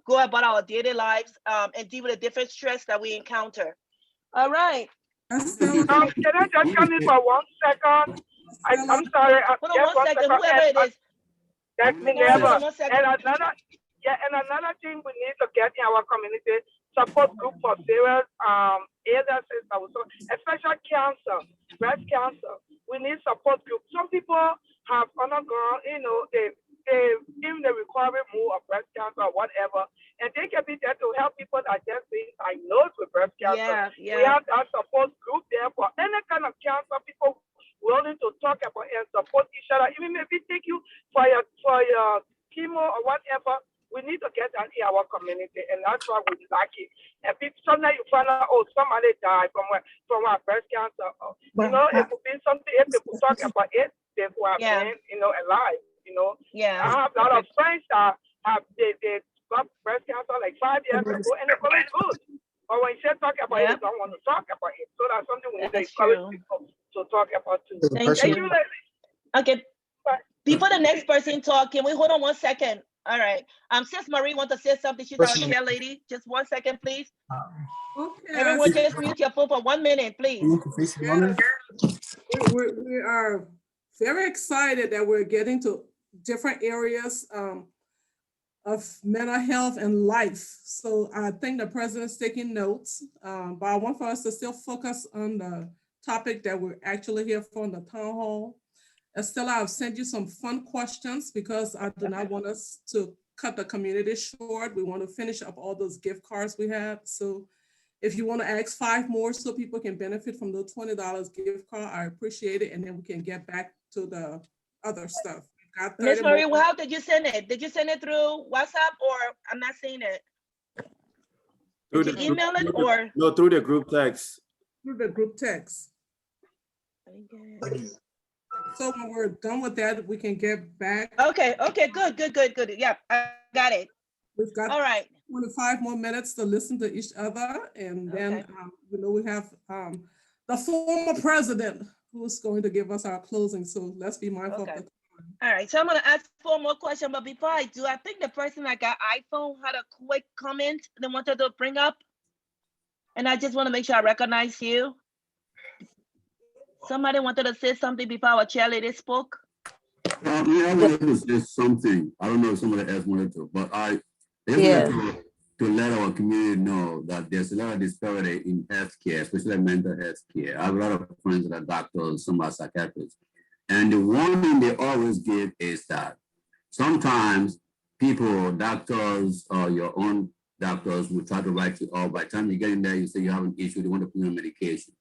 go about our daily lives and deal with the different stress that we encounter. All right. Can I just come in for 1 second? I'm sorry. Hold on 1 second, whoever it is. That's Minerva. 1 second. And another thing we need to get in our community, support group for serious illnesses, especially cancer, breast cancer. We need support group. Some people have undergone, they in the recovery move of breast cancer or whatever, and they can be there to help people that just being diagnosed with breast cancer. We have that support group there for any kind of cancer. People willing to talk about and support each other. Even maybe take you for your chemo or whatever. We need to get that in our community, and that's why we like it. And sometimes you find out, somebody died from breast cancer. It could be something. If people talk about it, they will have been, alive. I have a lot of friends that they got breast cancer like 5 years ago, and they're very good. But when you say talk about it, they don't want to talk about it. So that's something we need to encourage people to talk about too. Thank you. Okay. Before the next person talk, can we hold on 1 second? All right. Sis Marie want to say something. She's our chair lady. Just 1 second, please. Okay. Everyone just mute your phone for 1 minute, please. We are very excited that we're getting to different areas of mental health and life. So I think the president's taking notes, but I want for us to still focus on the topic that we're actually here for in the town hall. Estella, I've sent you some fun questions because I do not want us to cut the community short. We want to finish up all those gift cards we have. So if you want to ask 5 more so people can benefit from the $20 gift card, I appreciate it. And then we can get back to the other stuff. Miss Marie, how did you send it? Did you send it through WhatsApp or I'm not seeing it? Did you email it or? No, through the group text. Through the group text. So when we're done with that, we can get back. Okay, good. Yep, I got it. We've got all right. 25 more minutes to listen to each other. And then, we have the former president who's going to give us our closing. So let's be mindful of the time. All right, so I'm gonna ask 4 more questions, but before I do, I think the person that got iPhone had a quick comment they wanted to bring up. And I just want to make sure I recognize you. Somebody wanted to say something before our chairlady spoke. I wanted to say something. I don't know if somebody else wanted to, but I wanted to let our community know that there's a lot of disparity in healthcare, especially mental health care. I have a lot of friends that are doctors, some are psychiatrists. And the warning they always give is that sometimes people, doctors, or your own doctors will try to write you off. By the time you get in there, you say you have an issue, they want to put you on medication.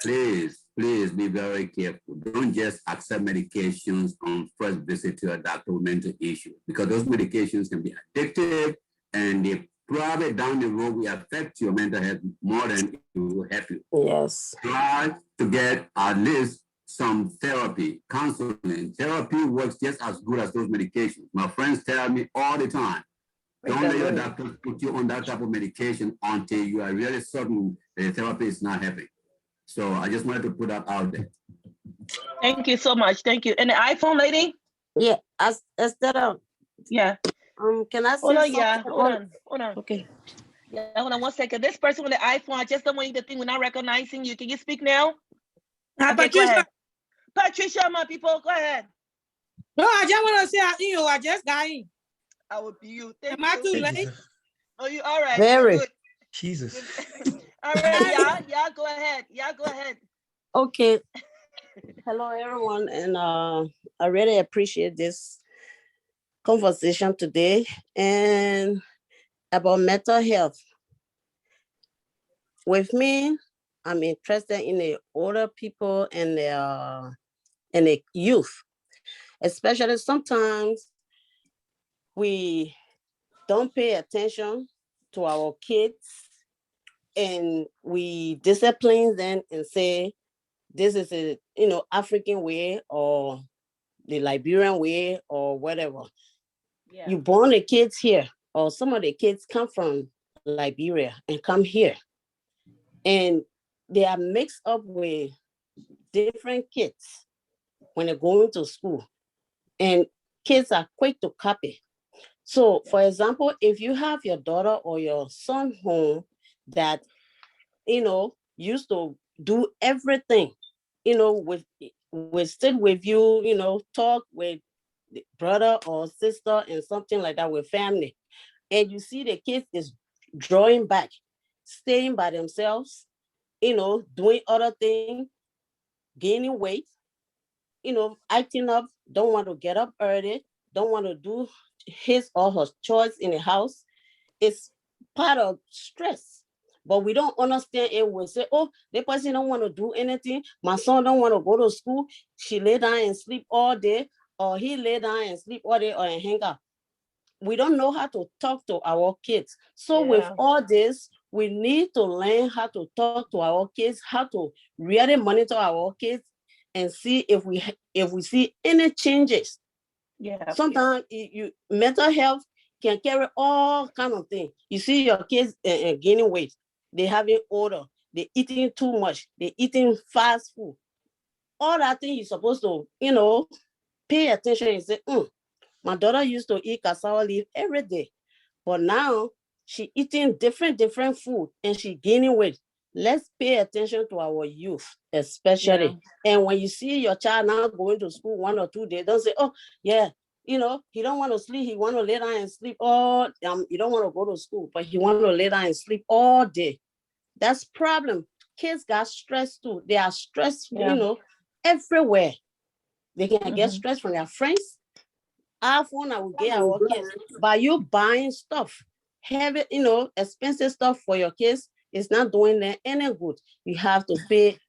Please be very careful. Don't just accept medications on first visit to a doctor with mental issues, because those medications can be addictive and they probably down the road will affect your mental health more than it will help you. Yes. Try to get at least some therapy, counseling. Therapy works just as good as those medications. My friends tell me all the time, don't let your doctor put you on that type of medication until you are really certain the therapy is not helping. So I just wanted to put that out there. Thank you so much. Thank you. And the iPhone lady? Yeah, instead of can I say hold on, something? Hold on. Okay. Yeah, hold on 1 second. This person with the iPhone, I just don't want you to think we're not recognizing you. Can you speak now? Okay, go ahead. Patricia, my people, go ahead. No, I just want to say, I just got in. I will be you. Am I too late? Oh, you all right? Very. Good. Jesus. All right, y'all go ahead. Okay. Hello, everyone, and I really appreciate this conversation today and about mental health. With me, I'm interested in the older people and the youth, especially sometimes we don't pay attention to our kids and we discipline them and say, this is a, African way or the Liberian way or whatever. Yeah. You born the kids here, or some of the kids come from Liberia and come here, and they are mixed up with different kids when they're going to school, and kids are quick to copy. So, for example, if you have your daughter or your son home that, used to do everything, with sit with you, talk with the brother or sister and something like that with family, and you see the kids is drawing back, staying by themselves, doing other things, gaining weight, acting up, don't want to get up early, don't want to do his or her chores in the house. It's part of stress. But we don't understand it. We say, oh, the person don't want to do anything. My son don't want to go to school. She lay down and sleep all day, or he lay down and sleep all day or hang out. We don't know how to talk to our kids. So with all this, we need to learn how to talk to our kids, how to really monitor our kids and see if we see any changes. Yeah. Sometimes mental health can carry all kind of things. You see your kids gaining weight, they having odor, they eating too much, they eating fast food. All that thing you're supposed to, pay attention and say, my daughter used to eat cassava leaf every day, but now she eating different food and she gaining weight. Let's pay attention to our youth, especially. Yeah. And when you see your child now going to school 1 or 2 days, don't say, oh, yeah, he don't want to sleep. He want to lay down and sleep all, he don't want to go to school, but he want to lay down and sleep all day. That's problem. Kids got stress too. They are stressed, everywhere. They can get stressed from their friends. Our phone, I will get our kids. By you buying stuff, heavy, expensive stuff for your kids, it's not doing them any good. We have to pay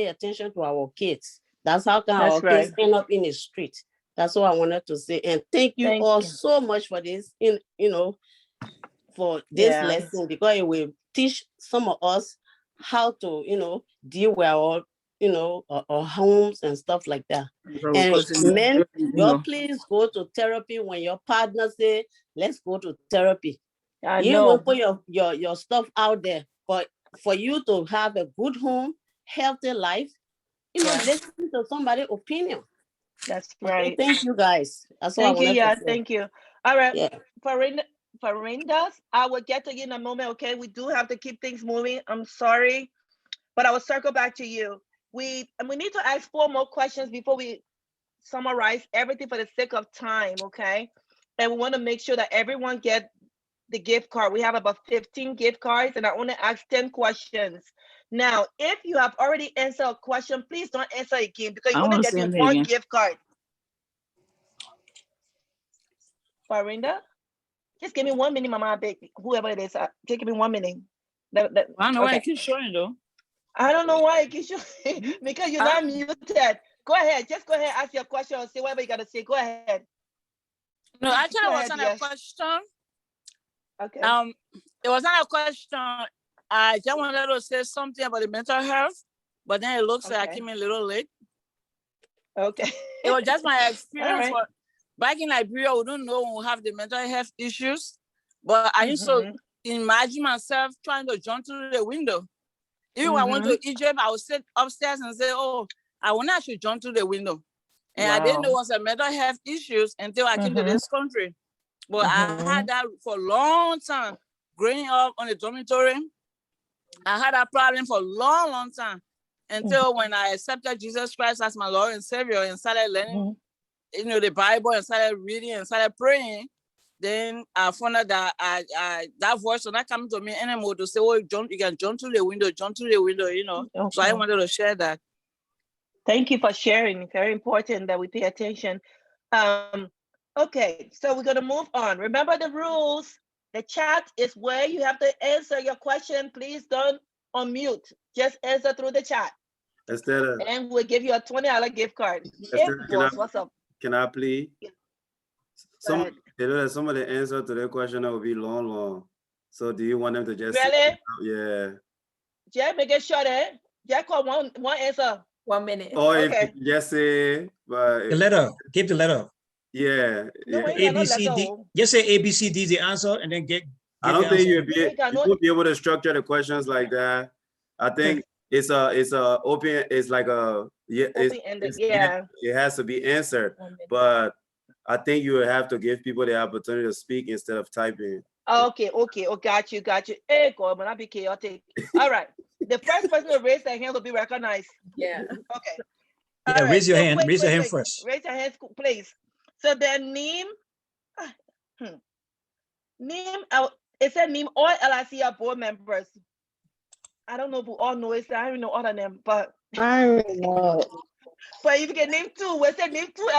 attention to our kids. That's how can our kids end up in the street. That's what I wanted to say. And thank you all so much for this, for this lesson, because it will teach some of us how to, deal with our, our homes and stuff like that. And men, y'all please go to therapy when your partner say, let's go to therapy. You will put your stuff out there, but for you to have a good home, healthy life, listen to somebody's opinion. That's right. Okay, thank you guys. That's what thank I wanted you. Yeah, to say. thank you. All right, Farindas, I will get to you in a moment. Okay, we do have to keep things moving. I'm sorry, but I will circle back to you. We need to ask 4 more questions before we summarize everything for the sake of time. Okay, and we want to make sure that everyone get the gift card. We have about 15 gift cards, and I want to ask 10 questions. Now, if you have already answered a question, please don't answer again, because you only get the 1 gift card. Farinda, just give me 1 minute, Mama. Whoever it is, just give me 1 minute. I don't know why it keeps showing though. I don't know why it keeps showing, because you're not muted. Go ahead. Just go ahead, ask your question or say whatever you got to say. Go ahead. No, actually, it wasn't a question. Okay. It wasn't a question. I just wanted to say something about the mental health, but then it looks like I came in a little late. Okay. It was just my experience. Right. Back in Liberia, we don't know when we have the mental health issues, but I used to imagine myself trying to jump through the window. Even when I went to Egypt, I would sit upstairs and say, oh, I wonder I should jump through the window. And I didn't know it was a mental health issues until I came to this country. But I had that for a long time. Growing up on the dormitory, I had that problem for a long time. Until when I accepted Jesus Christ as my Lord and Savior and started learning, the Bible, and started reading and started praying, then I found out that that voice was not coming to me anymore to say, oh, you can jump through the window, Okay. So I wanted to share that. Thank you for sharing. Very important that we pay attention. Okay, so we're going to move on. Remember the rules. The chat is where you have to answer your question. Please don't unmute. Just answer through the chat. Esther, and we'll give you a $20 gift card. Esther, What's up? Can I please? Some of the answer to that question that would be long. So do you want them to just? Really? Yeah. Jack, make it short, eh? Jack, call one answer. 1 minute. Or if Okay. you just say, but The letter, give the letter. yeah. No, yeah. wait, A, no B, C, letter, D. oh. Just say A, B, C, D is the answer and then I don't think you you won't be able to structure the questions like that. I think it's a open, it's like a, yeah, Open-ended, yeah. it has to be answered, but I think you will have to give people the opportunity to speak instead of typing. Okay. Oh, got you. Hey, God, but not be chaotic. All right. The first person to raise their hand will be recognized. Yeah. Okay. Yeah, All right. raise your So hand. wait, Raise your wait, hand wait. first. Raise your hands, please. So their name, it said name all LICI board members. I don't know if we all know it, so I don't even know all of them, but I don't know. but if you can name two, we said name two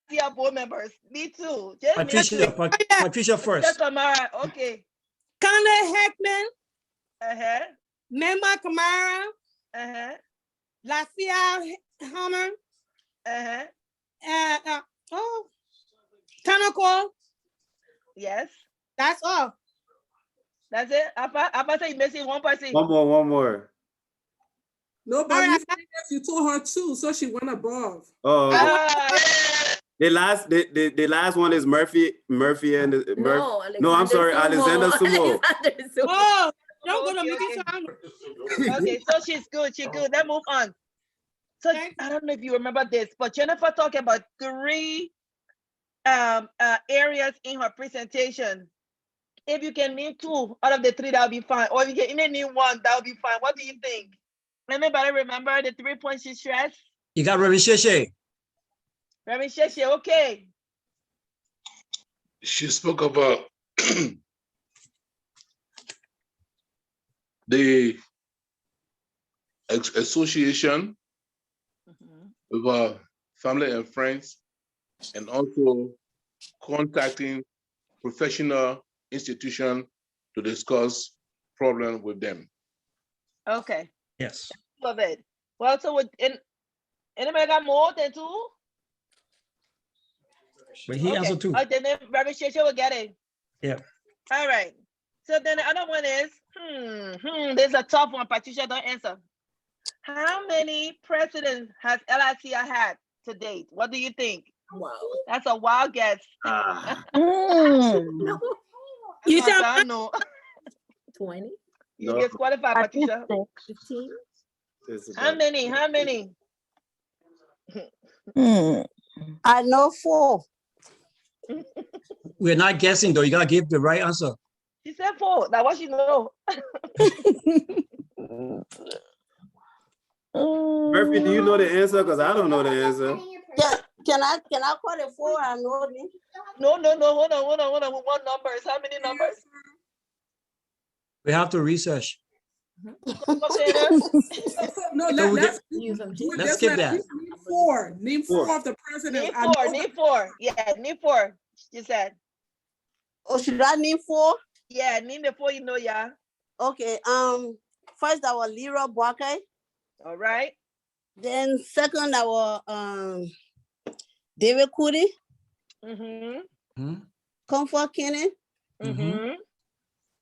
LICI board members. Me too. Just name Patricia first. Kamara. Okay. Conley Heckman, Uh-huh. Mema Kamara, Uh-huh. Lacia Hammer, Uh-huh. Tanako. Yes. That's all. That's it. I say you missing one person. One more. No, but you told her two, so she went above. Oh, the last one is Murphy and Murphy. No, I'm sorry, Alexander Sumo. Oh, don't go to me. Okay, so she's good. Let's move on. So I don't know if you remember this, but Jennifer talked about 3 areas in her presentation. If you can name 2 out of the 3, that would be fine. Or if you can name 1, that would be fine. What do you think? Anybody remember the 3 points she stressed? You got Reverend Sheshe. Reverend Sheshe, okay. She spoke about the association with our family and friends, and also contacting professional institution to discuss problem with them. Okay. Yes. Love it. Well, so anybody got more than 2? But he answered 2. Then Reverend Sheshe will get it. Yeah. All right. So then the other one is, there's a tough one. Patricia, don't answer. How many presidents has LICI had to date? What do you think? Wow. That's a wild guess. You said I know. 20. You get qualified, Patricia. 15. How many? I know 4. We're not guessing though. You gotta give the right answer. She said 4. Now what she know? Murphy, do you know the answer? Because I don't know the answer. Can I call the 4 and know me? No. Hold on. What numbers? How many numbers? We have to research. No, So let's skip that. Name 4 of the presidents. Name 4. Yeah, name 4. She said. Oh, should I name 4? Yeah, name the 4 you know, yeah. Okay. First our Leroy Boakye. All right. Then second our David Kuti. Comfort Kenny.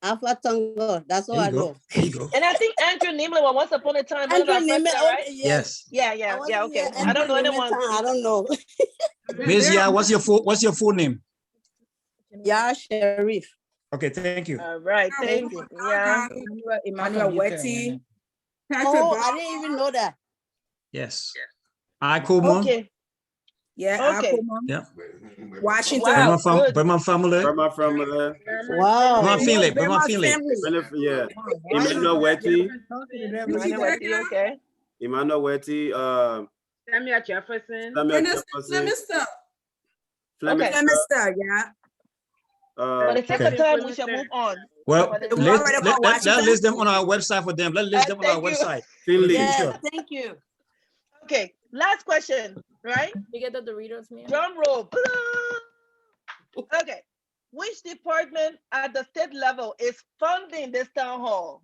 Alpha Tongo. That's all I know. There you go. And I think Andrew Nimble was once upon a time. Andrew Nimble, right? Yes. Yeah. Okay. I don't know anyone. I don't know. Miss Ya, what's your full name? Yeah, Sheriff. Okay, thank you. All right, thank you. Yeah. Emmanuel Wetty. Oh, I didn't even know that. Yes. I Kuma. Okay. Yeah. Okay. Yeah. Washington. Burma family. Wow. Burma Finley. Yeah. Emmanuel Wetty. Okay. Emmanuel Wetty. Samuel Jefferson. Flemister, yeah. For the sake of time, we shall move on. Well, let's list them on our website for them. Let's list them on our website. Yeah, thank you. Okay, last question, right? You get the Doritos, man. Drum roll. Okay, which department at the state level is funding this town hall?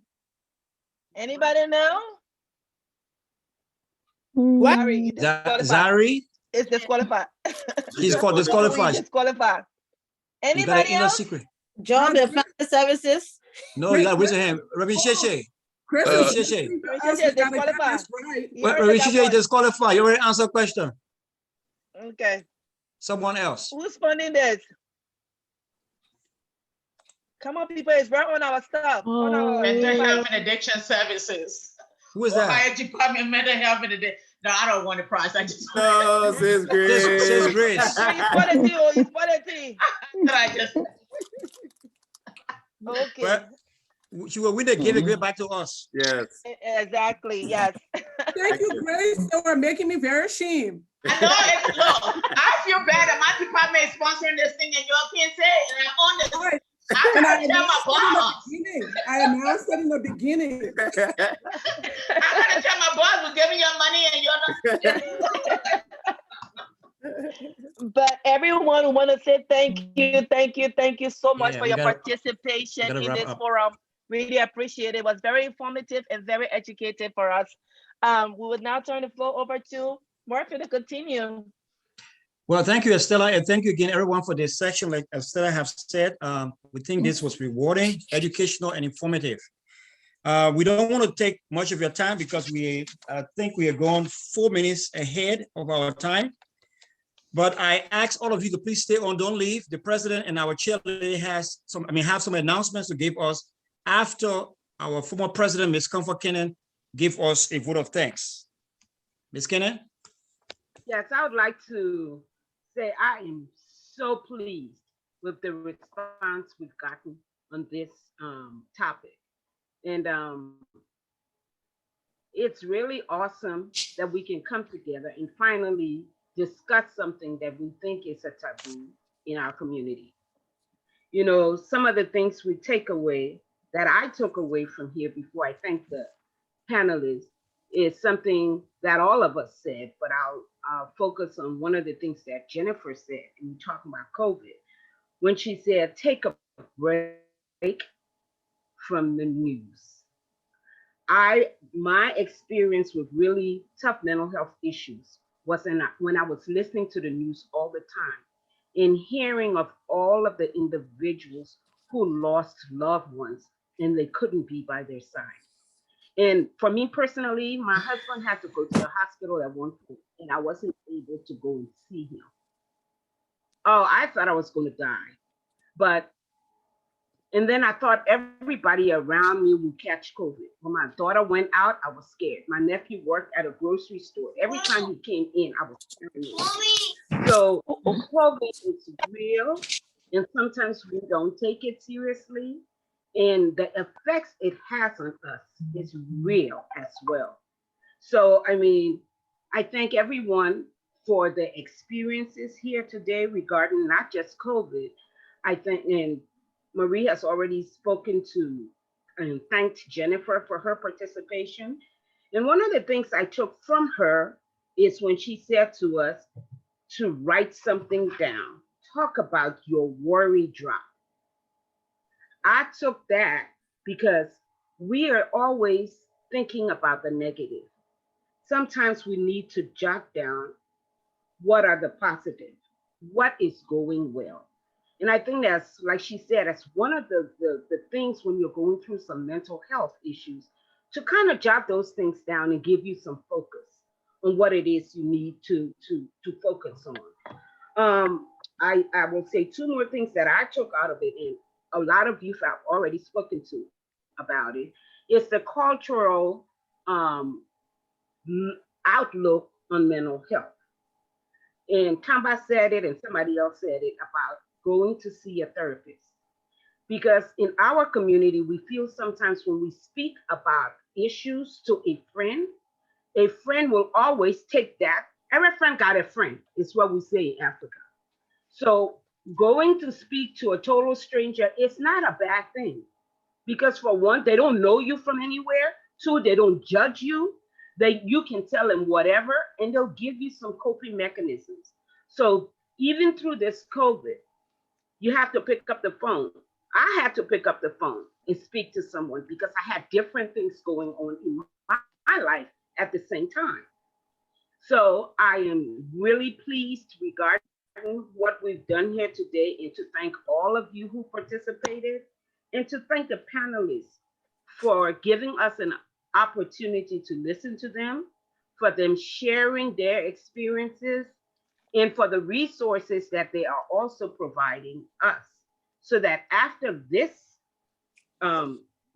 Anybody know? Zari. Zari? Is disqualified. He's disqualified. Disqualified. Anybody else? Job and Family Services. No, you gotta raise your hand. Reverend Sheshe. Chris Reverend is Sheshe. listening to Reverend us. Sheshe We gotta get disqualified. this right. He already Reverend got Sheshe, you one. disqualified. You already answered a question. Okay. Someone else. Who's funding this? Come on, people, it's right on our stuff. On our Mental health and addiction services. Who is that? Ohio Department of Mental Health and Addiction. No, I don't want the prize. I just No, sis Grace. Sis Grace. You spot it, T, you spot it, T. I just Okay. But she will win the give it back to us. Yes. Exactly, yes. Thank you, Grace. You are making me very ashamed. I know it. Look, I feel bad that my department is sponsoring this thing and y'all can't say it. And I'm on this. Right. I And gotta tell my boss. I announced it in the beginning. I gotta tell my boss we're giving you money and you're not. But everyone want to say thank you so much Yeah, for we your gotta- participation gotta in wrap this up. forum. Really appreciate it. It was very informative and very educative for us. We would now turn the floor over to Murphy to continue. Well, thank you, Estella, and thank you again, everyone, for this section. Like Estella have said, we think this was rewarding, educational, and informative. We don't want to take much of your time because I think we are going 4 minutes ahead of our time. But I ask all of you to please stay on, don't leave. The president and our chair lady have some announcements to give us after our former president, Ms. Comfort Kennan, give us a vote of thanks. Ms. Kennan? Yes, I would like to say I am so pleased with the response we've gotten on this topic. And it's really awesome that we can come together and finally discuss something that we think is a taboo in our community. You know, some of the things we take away, that I took away from here before I thank the panelists, is something that all of us said, but I'll focus on one of the things that Jennifer said, and we're talking about COVID, when she said, take a break from the news. My experience with really tough mental health issues was when I was listening to the news all the time and hearing of all of the individuals who lost loved ones and they couldn't be by their side. And for me personally, my husband had to go to the hospital at one point and I wasn't able to go and see him. Oh, I thought I was going to die. And then I thought everybody around me would catch COVID. When my daughter went out, I was scared. My nephew worked at a grocery store. Every time he came in, I was paranoid. So COVID is real, and sometimes we don't take it seriously. And the effects it has on us is real as well. So, I mean, I thank everyone for the experiences here today regarding not just COVID. I think, and Marie has already spoken to and thanked Jennifer for her participation. And one of the things I took from her is when she said to us to write something down, talk about your worry drop. I took that because we are always thinking about the negative. Sometimes we need to jot down what are the positives, what is going well. And I think that's, like she said, that's one of the things when you're going through some mental health issues, to kind of jot those things down and give you some focus on what it is you need to focus on. I will say 2 more things that I took out of it, and a lot of you have already spoken to about it. It's the cultural outlook on mental health. And Kamba said it, and somebody else said it about going to see a therapist. Because in our community, we feel sometimes when we speak about issues to a friend will always take that. Every friend got a friend, is what we say in Africa. So going to speak to a total stranger, it's not a bad thing. Because for one, they don't know you from anywhere. 2, they don't judge you. You can tell them whatever, and they'll give you some coping mechanisms. So even through this COVID, you have to pick up the phone. I had to pick up the phone and speak to someone because I had different things going on in my life at the same time. So I am really pleased regarding what we've done here today, and to thank all of you who participated. and to thank the panelists for giving us an opportunity to listen to them, for them sharing their experiences, and for the resources that they are also providing us, so that after this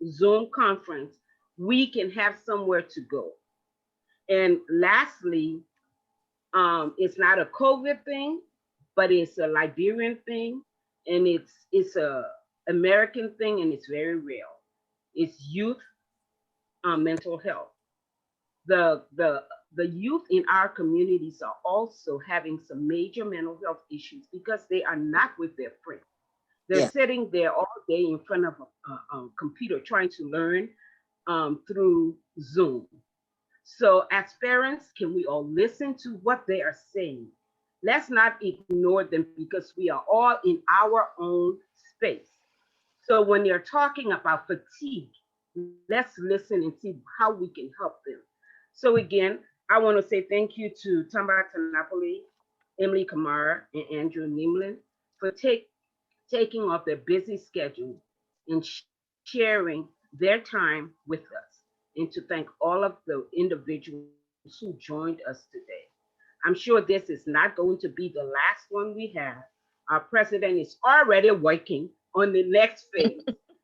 Zoom conference, we can have somewhere to go. And lastly, it's not a COVID thing, but it's a Liberian thing, and it's a American thing, and it's very real. It's youth mental health. The youth in our communities are also having some major mental health issues because they are not with their friends. They're sitting there all day in front of a computer trying to learn through Zoom. So as parents, can we all listen to what they are saying? Let's not ignore them because we are all in our own space. So when they're talking about fatigue, let's listen and see how we can help them. So again, I want to say thank you to Tamba Napoli, Emily Kamara, and Andrew Nimlin for taking off their busy schedule and sharing their time with us, and to thank all of the individuals who joined us today. I'm sure this is not going to be the last one we have. Our president is already working on the next phase.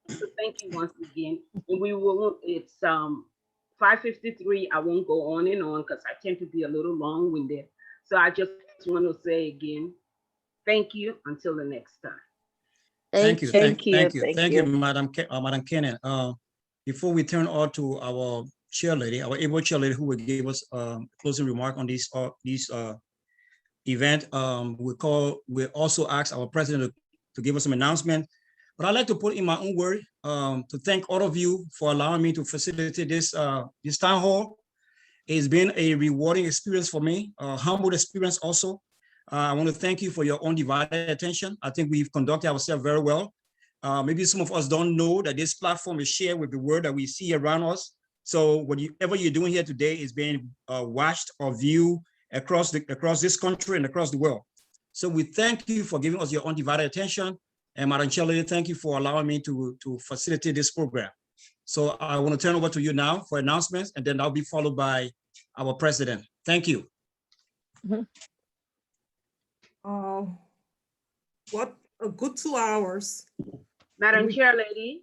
So thank you once again. And we will, it's 5:53. I won't go on and on because I tend to be a little long-winded. So I just want to say again, thank you until the next time. Thank you, Madam Kennan. Before we turn on to our chairlady, our able chairlady, who will give us closing remark on this event, we also ask our president to give us some announcement. But I'd like to put in my own word to thank all of you for allowing me to facilitate this town hall. It's been a rewarding experience for me, a humble experience also. I want to thank you for your undivided attention. I think we've conducted ourselves very well. Maybe some of us don't know that this platform is shared with the world that we see around us. So whatever you're doing here today is being watched or viewed across this country and across the world. So we thank you for giving us your undivided attention. And Madam Chairlady, thank you for allowing me to facilitate this program. So I want to turn over to you now for announcements, and then I'll be followed by our president. Thank you. What a good 2 hours. Madam Chairlady,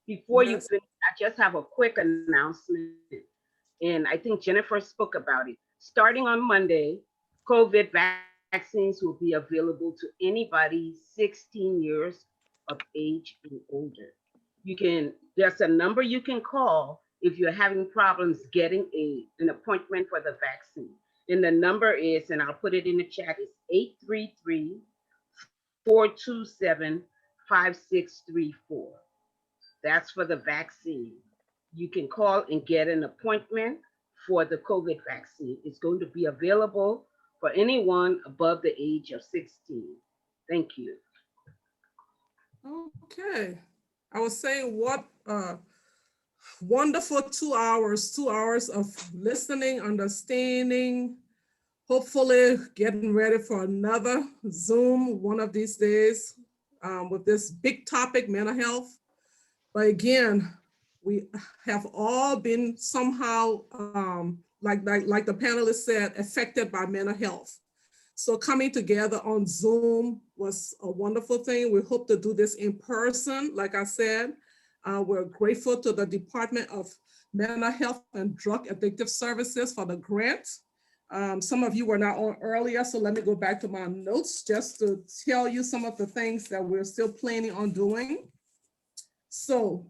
before you finish, I just have a quick announcement. And I think Jennifer spoke about it. Starting on Monday, COVID vaccines will be available to anybody 16 years of age and older. There's a number you can call if you're having problems getting an appointment for the vaccine. And the number is, and I'll put it in the chat, is 833-427-5634. That's for the vaccine. You can call and get an appointment for the COVID vaccine. It's going to be available for anyone above the age of 16. Thank you. Okay. I was saying what wonderful 2 hours of listening, understanding, hopefully getting ready for another Zoom one of these days with this big topic, mental health. But again, we have all been somehow, like the panelists said, affected by mental health. So coming together on Zoom was a wonderful thing. We hope to do this in person. Like I said, we're grateful to the Department of Mental Health and Drug Addictive Services for the grant. Some of you were not on earlier, so let me go back to my notes just to tell you some of the things that we're still planning on doing. So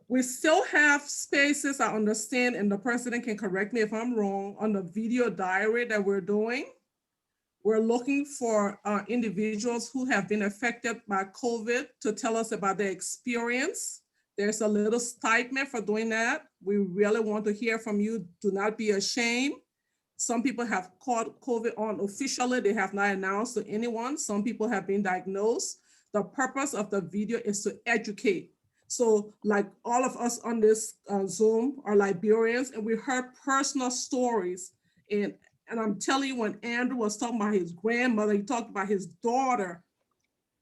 we still have spaces, I understand, and the president can correct me if I'm wrong, on the video diary that we're doing. We're looking for individuals who have been affected by COVID to tell us about their experience. There's a little stipend for doing that. We really want to hear from you. Do not be ashamed. Some people have caught COVID unofficially. They have not announced to anyone. Some people have been diagnosed. The purpose of the video is to educate. So like all of us on this Zoom are Liberians, and we heard personal stories. And I'm telling you, when Andrew was talking about his grandmother, he talked about his daughter.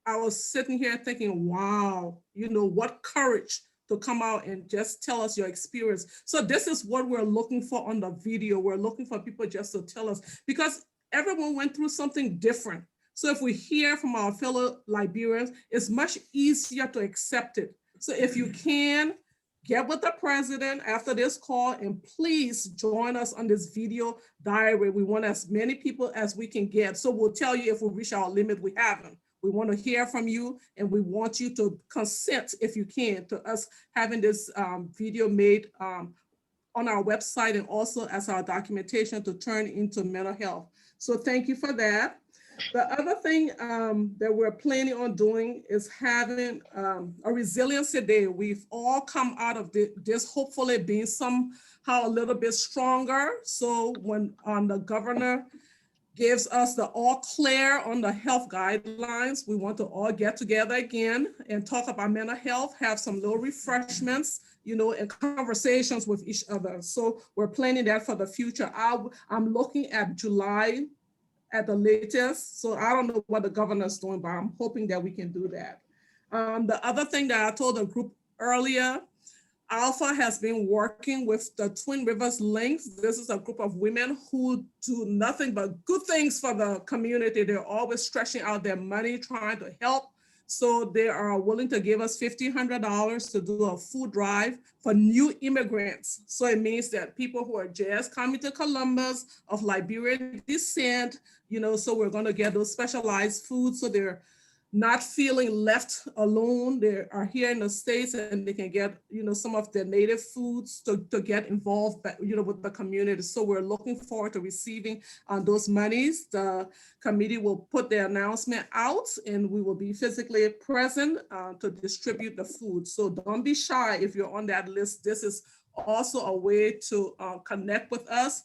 I was sitting here thinking, wow, you know, what courage to come out and just tell us your experience. So this is what we're looking for on the video. We're looking for people just to tell us, because everyone went through something different. So if we hear from our fellow Liberians, it's much easier to accept it. So if you can, get with the president after this call and please join us on this video diary. We want as many people as we can get. So we'll tell you if we reach our limit, we haven't. We want to hear from you and we want you to consent, if you can, to us having this video made on our website and also as our documentation to turn into mental health. So thank you for that. The other thing that we're planning on doing is having a resiliency day. We've all come out of this hopefully being somehow a little bit stronger. So when the governor gives us the all clear on the health guidelines, we want to all get together again and talk about mental health, have some little refreshments, you know, and conversations with each other. So we're planning that for the future. I'm looking at July at the latest. So I don't know what the governor's doing, but I'm hoping that we can do that. The other thing that I told the group earlier, Alpha has been working with the Twin Rivers Links. This is a group of women who do nothing but good things for the community. They're always stretching out their money, trying to help. So they are willing to give us $1,500 to do a food drive for new immigrants. So it means that people who are just coming to Columbus of Liberian descent, you know, so we're going to get those specialized foods so they're not feeling left alone. They are here in the States and they can get, you know, some of their native foods to get involved, you know, with the community. So we're looking forward to receiving those monies. The committee will put the announcement out and we will be physically present to distribute the food. So don't be shy if you're on that list. This is also a way to connect with us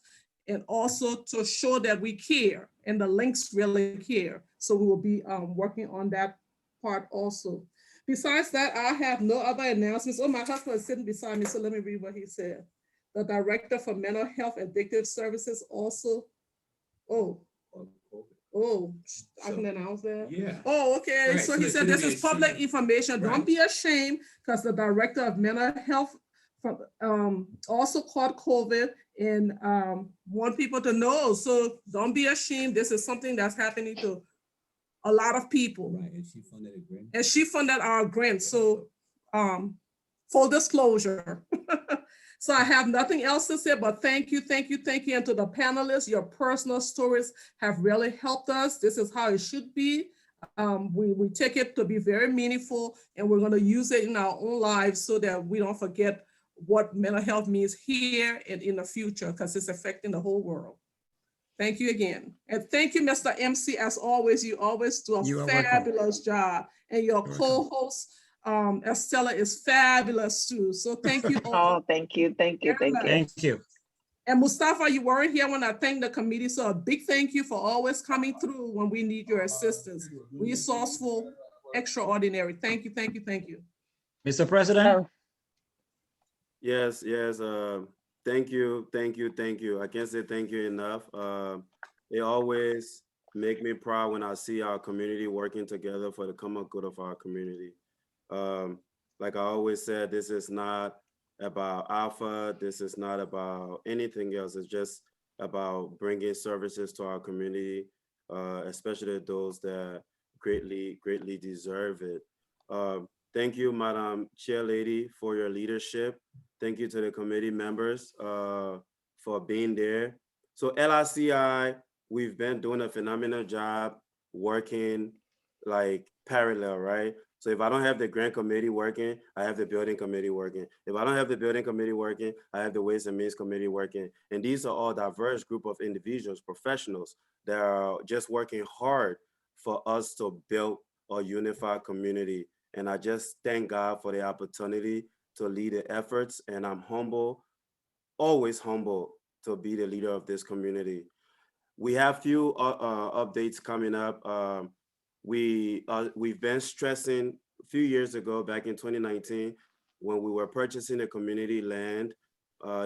and also to show that we care and the links really care. So we will be working on that part also. Besides that, I have no other announcements. Oh, my husband is sitting beside me, so let me read what he said. The Director for Mental Health Addictive Services also, I can announce that? Yeah. Oh, okay. Right, So so he it's said gonna this be is a public shame. information. Right. Don't be ashamed, because the Director of Mental Health also caught COVID and want people to know. So don't be ashamed. This is something that's happening to a lot of people. Right, and she funded a grant. And she funded our grant. So full disclosure. So I have nothing else to say, but thank you. And to the panelists, your personal stories have really helped us. This is how it should be. We take it to be very meaningful and we're gonna use it in our own lives so that we don't forget what mental health means here and in the future, because it's affecting the whole world. Thank you again. And thank you, Mr. MC, as always. You always do You a are welcome. fabulous job. And your You're welcome. co-host, Estella, is fabulous too. So thank you all. Oh, thank you, thank you, thank you. Thank you. And Mustafa, you weren't here when I thanked the committee. So a big thank you for always coming through when we need your assistance. Resourceful, extraordinary. Thank you. Mr. President? Yes. Thank you. I can't say thank you enough. It always make me proud when I see our community working together for the common good of our community. Like I always said, this is not about Alpha. This is not about anything else. It's just about bringing services to our community, especially those that greatly deserve it. Thank you, Madam Chair Lady, for your leadership. Thank you to the committee members for being there. So LICI, we've been doing a phenomenal job working like parallel, right? So if I don't have the grant committee working, I have the building committee working. If I don't have the building committee working, I have the Ways and Means committee working. And these are all diverse group of individuals, professionals that are just working hard for us to build a unified community. And I just thank God for the opportunity to lead the efforts. And I'm humble, always humble to be the leader of this community. We have few updates coming up. We've been stressing a few years ago, back in 2019, when we were purchasing the community land,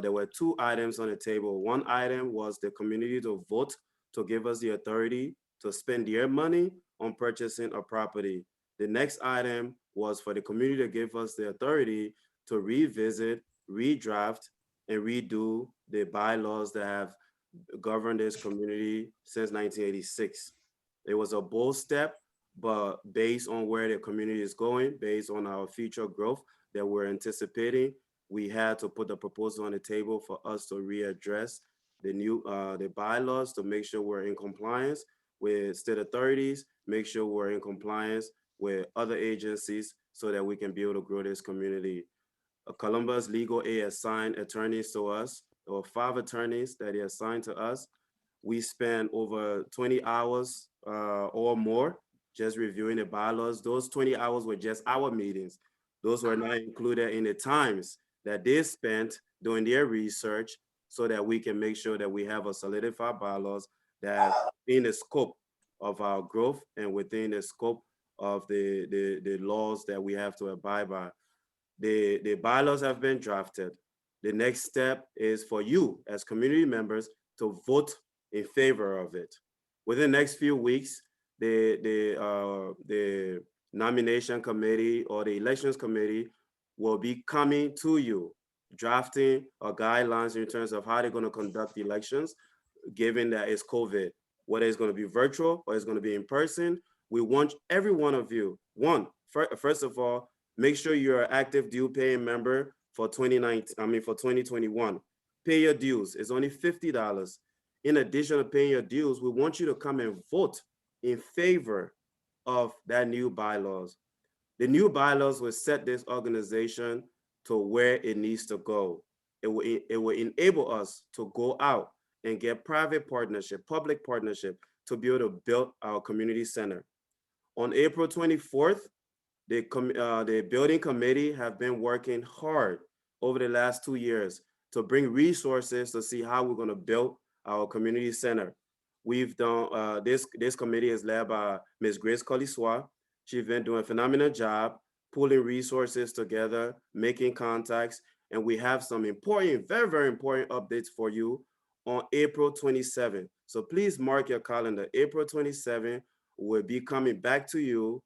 there were two items on the table. One item was the community to vote to give us the authority to spend their money on purchasing a property. The next item was for the community to give us the authority to revisit, redraft, and redo the bylaws that have governed this community since 1986. It was a bold step, but based on where the community is going, based on our future growth that we're anticipating, we had to put the proposal on the table for us to readdress the bylaws to make sure we're in compliance with state authorities, make sure we're in compliance with other agencies so that we can be able to grow this community. Columbus Legal Aid assigned attorneys to us. There were 5 attorneys that they assigned to us. We spent over 20 hours or more just reviewing the bylaws. Those 20 hours were just our meetings. Those were not included in the times that they spent doing their research so that we can make sure that we have a solidified bylaws that in the scope of our growth and within the scope of the laws that we have to abide by. The bylaws have been drafted. The next step is for you as community members to vote in favor of it. Within the next few weeks, the nomination committee or the elections committee will be coming to you, drafting guidelines in terms of how they're going to conduct elections, given that it's COVID, whether it's going to be virtual or it's going to be in person. We want every one of you, first of all, make sure you're an active due paying member for 2021. Pay your dues. It's only $50. In addition to paying your dues, we want you to come and vote in favor of that new bylaws. The new bylaws will set this organization to where it needs to go. It will enable us to go out and get private partnership, public partnership to be able to build our community center. On April 24th, the building committee have been working hard over the last 2 years to bring resources to see how we're going to build our community center. We've done, this committee is led by Ms. Grace Coliswa. She's been doing a phenomenal job pulling resources together, making contacts, and we have some important, very, very important updates for you on April 27th. So please mark your calendar. April 27th, we'll be coming back to you,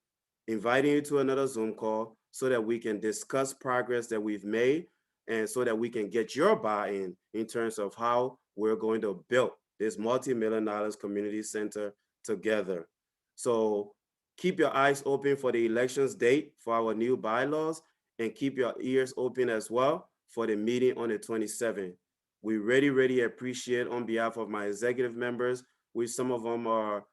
inviting you to another Zoom call so that we can discuss progress that we've made and so that we can get your buy-in in terms of how we're going to build this multi-million-dollar community center together. So keep your eyes open for the elections date for our new bylaws and keep your ears open as well for the meeting on the 27th. We really appreciate on behalf of my executive members, which some of them are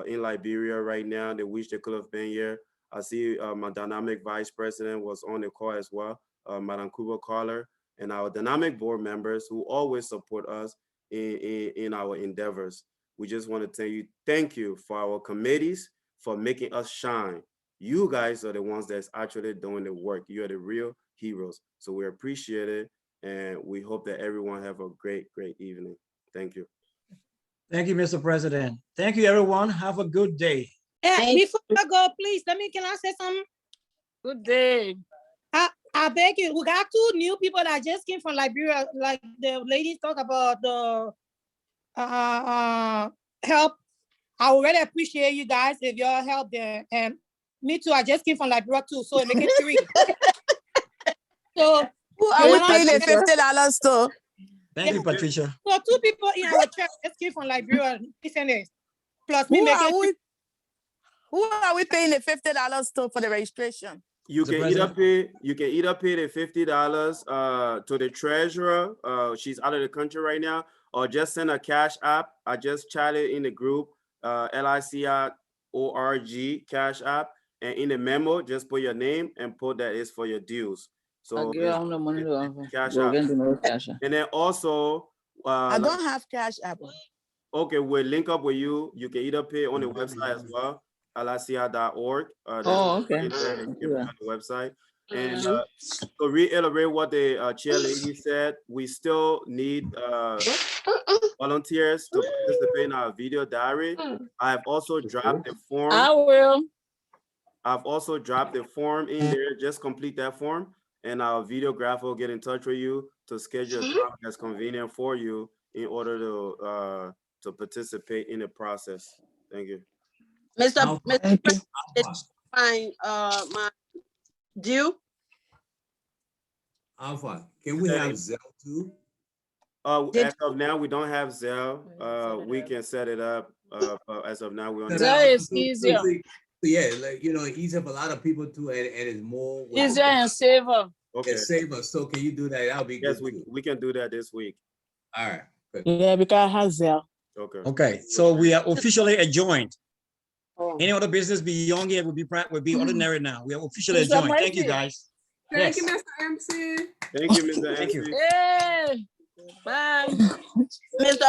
in Liberia right now. They wish they could have been here. I see my dynamic vice president was on the call as well, Madam Kuba Carter, and our dynamic board members who always support us in our endeavors. We just want to tell you, thank you for our committees for making us shine. You guys are the ones that's actually doing the work. You are the real heroes. So we appreciate it. And we hope that everyone have a great evening. Thank you. Thank you, Mr. President. Thank you, everyone. Have a good day. Before I go, please, can I say something? Good day. I beg you, we got 2 new people that just came from Liberia, like the ladies talk about the help. I already appreciate you guys if y'all help there. And me too, I just came from Liberia too, so it make it 3. So who are we paying the $50 to? Thank you, Patricia. So 2 people in our church just came from Liberia, plus me making. Who are we paying the $50 to for the registration? You can either pay the $50 to the treasurer. She's out of the country right now, or just send a cash app. I just chatted in the group, LICI.org cash app, and in the memo, just put your name and put that is for your dues. So cash app. And then also, I don't have cash app. Okay, we'll link up with you. You can either pay on the website as well. LICI.org. Okay. The website. And to reiterate what the chair lady said, we still need volunteers to participate in our video diary. I have also dropped the form. I will. I've also dropped the form in there. Just complete that form, and our videographer will get in touch with you to schedule a time that's convenient for you in order to participate in the process. Thank you. Mr. find my due. Alpha, can we have Zelle too? As of now, we don't have Zelle. We can set it up. As of now, we only Zelle have. is easier. Yeah, like, you know, easier for a lot of people too, and it's more. Easier and safer. Okay. Yeah, safer. So can you do that? That'll be Yes, good too. we can do that this week. All right. Good. Yeah, because I have Zelle. Okay. Okay, so we are officially adjourned. Oh. Any other business beyond here would be ordinary now. We are officially Mr. adjourned. Thank you, Murphy. guys. Thank Yes. you, Mr. MC. Thank you, Mr. Thank you. MC. Hey, bye. Mr.